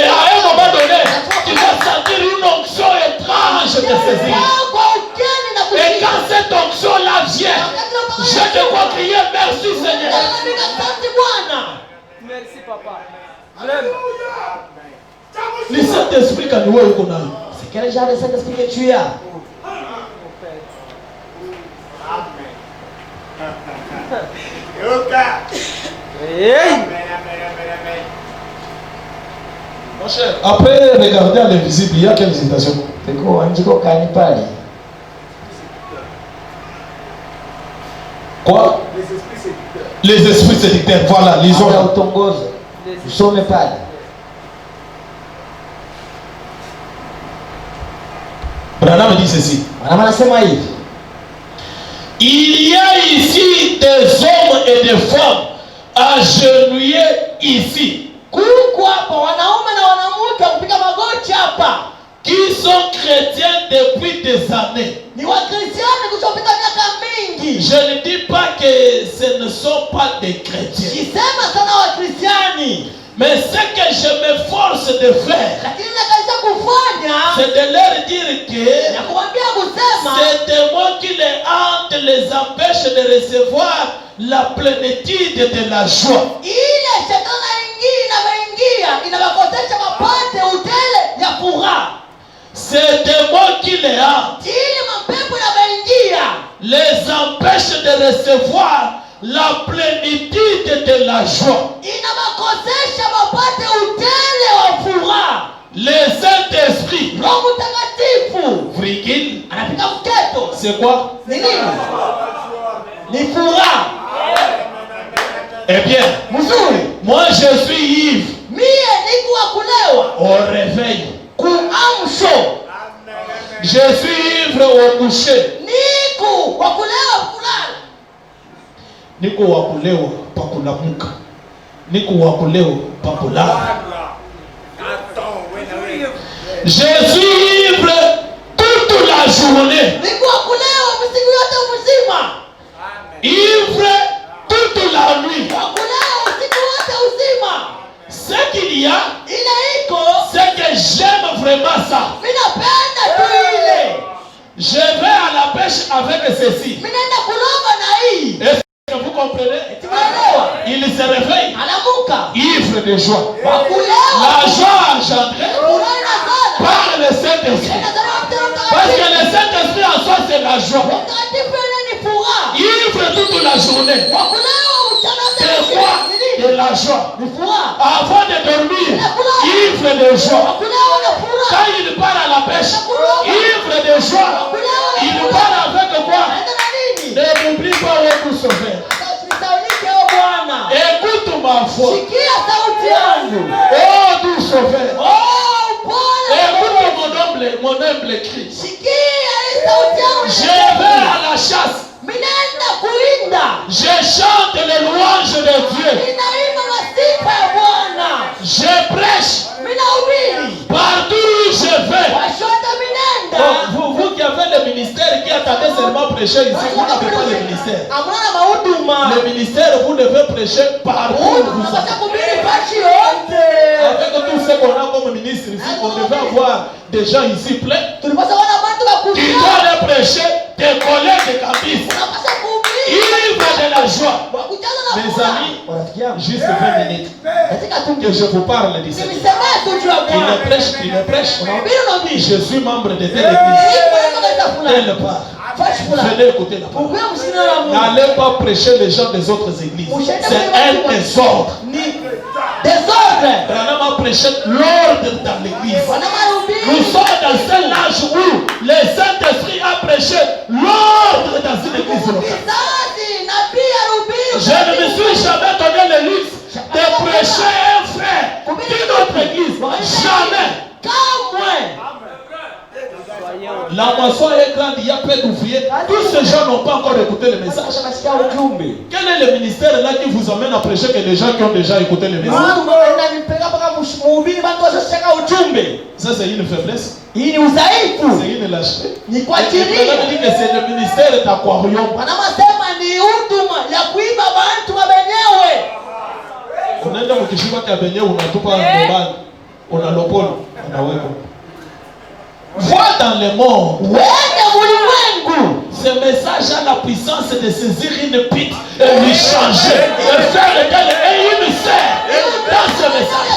à un moment donné, tu vas sentir une onction étrange te saisir. Et quand cette onction-là vient, je te vois crier merci Seigneur. Merci papa. Vraiment. Le Saint-Esprit quand nous est connu. C'est quel genre de Saint-Esprit que tu as? Mon cher, après regarder à l'invisible, il y a quelle hésitation? Quoi? Les esprits sédictaires. Voilà, lisons. Branham dit ceci. Il y a ici des hommes et des femmes agenouillés ici qui sont chrétiens depuis des années. Je ne dis pas que ce ne sont pas des chrétiens. Mais ce que je m'efforce de faire, c'est de leur dire que c'est moi qui les hante, les empêche de recevoir la plénitude de la joie. C'est moi qui les hante, les empêche de recevoir la plénitude de la joie. Le Saint-Esprit, c'est quoi? Eh bien, moi je suis ivre au réveil. Je suis ivre au coucher. Niko wakulewa pakulamuka. Niko wakulewa pakulala. Je suis ivre toute la journée. Ivre toute la nuit. Ce qu'il y a, c'est que j'aime vraiment ça. Je vais à la pêche avec ceci. Est-ce que vous comprenez? Il se réveille anamuka ivre de joie. wakulewa La joie engendrée furaha inazala par le Saint-Esprit. inazaliwa Roho Parce que Mtakatifu. le Saint-Esprit en soi c'est la joie. Roho Mtakatifu yeye ni furaha Ivre toute la journée. wakulewa mchana wote C'est ni quoi? nini? De la joie. Ni furaha Avant de dormir, ivre de joie. wakulewa na furaha Quand il part à la pêche, ivre de joie. Il part avec quoi? anaenda na nini? Ne m'oublie pas où tout sauver. Usisaulike o Bwana, Écoute ma voix. sikia sauti yangu. Oh, tout sauver. Oh Bwana, Écoute mon humble cri. sikia hii sauti yangu. Je vais à la chasse. Minaenda kuinda, Je chante les louanges de Dieu. ninaimba masifa ya Bwana, Je prêche minahubiri partout où je vais. washote minenda. Vous qui avez le ministère qui attendez seulement prêcher ici, vous n'avez pas le ministère. Amuna mahuduma Le ministère, vous devez prêcher partout où vous unapaswa allez. kuhubiri fashi yote. Avec tout ce qu'on a comme ministre ici, on devait avoir des gens ici pleins. Tulipaswa kuona watu Tu wakuja, dois les prêcher, tes collègues de campus. unapaswa kuhubiri Ivre de la joie. wakujaza na Mes furaha. amis, Rafiki yangu, juste 20 minutes katika tu que je vous parle d'ici. nisemee tu juu ya Il Bwana. le prêche, il le prêche. Unahubiri unahubiri. Je suis membre de telle église. Hii kwa kanisa fulani. Telle part. Fashi fulani. Venez écouter la parole. Ukweli msina la Mungu. N'allez pas prêcher les gens des autres églises. C'est un désordre. Ni désordre. Branham a prêché l'ordre dans l'église. Wana mahubiri. Nous sommes dans un âge où le Saint-Esprit a prêché l'ordre dans une église locale. Kizazi nabii arubiri. Je ne me suis jamais donné le luxe de prêcher un frère d'une autre église. Jamais. Kamwe. La moisson est grande, il y a peu d'ouvriers. Tous ces gens n'ont pas encore écouté le message. Nasikia ujumbe. Quel est le ministère là qui vous amène à prêcher que les gens qui ont déjà écouté le message? Mungu ananipeleka mpaka mhubiri watu washashika ujumbe. Ça c'est une faiblesse. Hii ni udhaifu. C'est une lâcheté. Ni Et kuachilia. Branham dit que c'est le ministère d'Aquarium. Wanasema ni huduma ya kuiba bantu wa wenyewe. Unaenda mkishiba kabenye unatupa mbali. Unalopola. Unaweka. Vois dans le monde. Wende ulimwengu. Ce message a la puissance de saisir une pite et lui changer. Et faire d'elle une sœur. Dans ce message.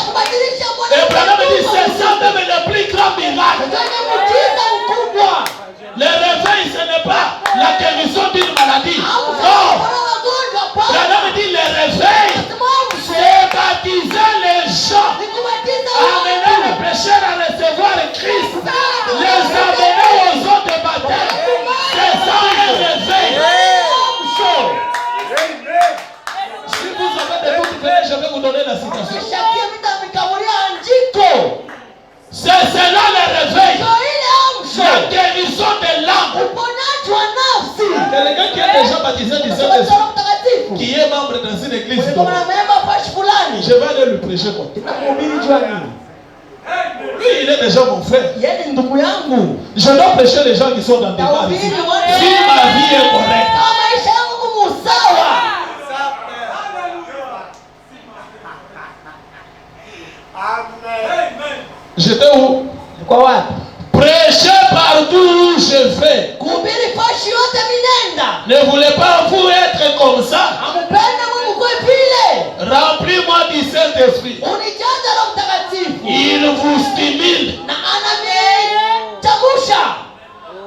Et Branham dit c'est ça même le plus grand miracle. Le réveil ce n'est pas la guérison d'une maladie. Non. Branham dit le réveil c'est baptiser les gens. Amener les pécheurs à recevoir Christ. Les amener aux eaux de baptême. C'est ça le réveil. Si vous avez des doutes, je vais vous donner la citation. C'est cela le réveil. La guérison de l'âme. Quelqu'un qui est déjà baptisé du Saint-Esprit, qui est membre dans une église, je vais aller lui prêcher quoi. Lui, il est déjà mon frère. Je dois prêcher les gens qui sont dans des bars ici. Si ma vie est correcte. J'étais où? Prêchez partout où je vais. Ne voulez pas vous être comme ça. Remplis-moi du Saint-Esprit. Il vous stimule.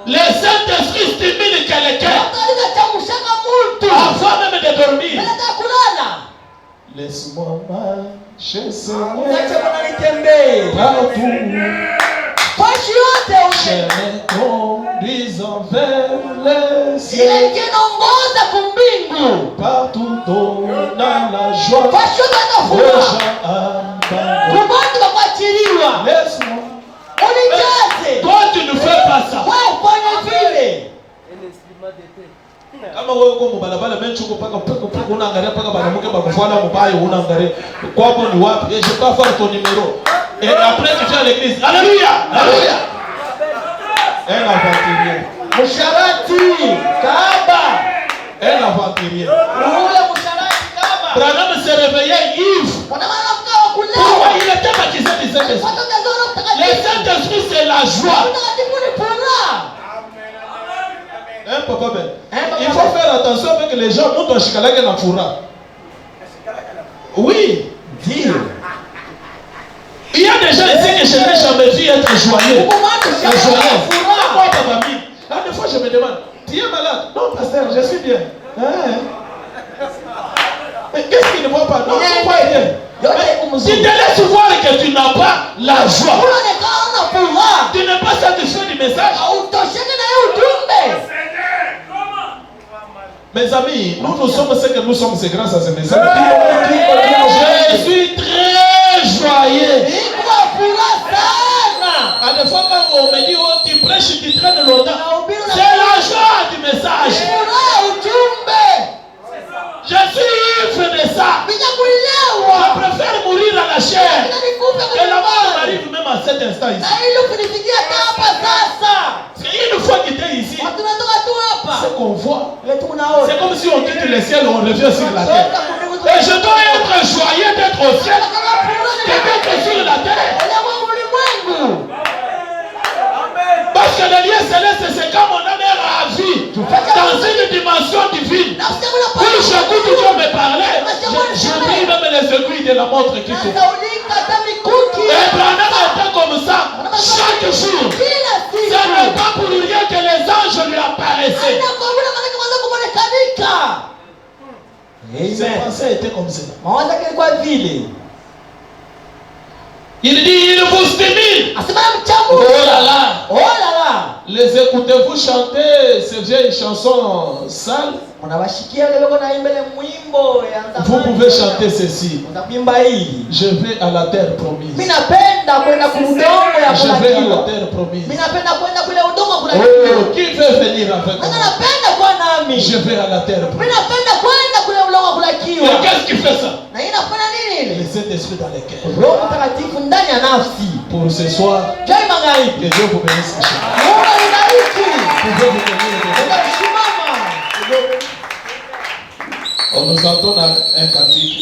Le Saint-Esprit stimule quelqu'un avant même de dormir. Laisse-moi marcher, Seigneur, partout. Je me conduis envers les cieux. Partout donne la joie. Aux gens abandonnés. Laisse-moi. Toi, tu ne fais pas ça. Kama wewe uko mbalabala menchi uko paka unaangalia paka banamuke bakufala mubaya unaangalia kwapo ni wapi? Je peux avoir ton numéro. Et après tu viens à l'église. Alléluia. Alléluia. Elle aventurière. Musharati Kaba. Elle aventurière. Ule musharati Kaba. Branham se réveillait ivre. Pourquoi il était baptisé du Saint-Esprit? Le Saint-Esprit c'est la joie. Papa Ben. Il faut faire attention avec les gens. Nous doit chikalake na fura. Oui. Ndio. Il y a des gens ici que je n'ai jamais vu être joyeux. Moi, ta famille. Des fois, je me demande, tu es malade? Non, pasteur, je suis bien. Mais qu'est-ce qu'il ne voit pas? Non, tu ne vois bien. Tu te laisses voir que tu n'as pas la joie. Tu n'es pas satisfait du message. Mes amis, nous sommes ce que nous sommes, c'est grâce à ce message. Je suis très joyeux. À des fois, quand on me dit, oh, tu prêches, tu traînes longtemps. C'est la joie du message. Je suis ivre de ça. Je préfère mourir à la chair. Et la mort m'arrive même à cet instant ici. Une fois qu'il était ici, ce qu'on voit, c'est comme si on quitte le ciel et on revient sur la terre. Et je dois être joyeux d'être au ciel que d'être sur la terre. Parce que le lieu céleste, c'est quand mon âme est ravie dans une dimension divine. Où j'écoute Dieu me parler, j'oublie même les aiguilles de la montre qui tourne. Et Branham était comme ça chaque jour. Ce n'est pas pour rien que les anges lui apparaissaient. Ses pensées étaient comme ça. Il dit, il vous stimule. Oh là là. Les écoutez-vous chanter ces vieilles chansons sales? Vous pouvez chanter ceci. Je vais à la terre promise. Je vais à la terre promise. Oh, qui veut venir avec moi? Je vais à la terre promise. Et qu'est-ce qui fait ça? Le Saint-Esprit dans les cœurs. Pour ce soir, que Dieu vous bénisse. On nous entend un cantique.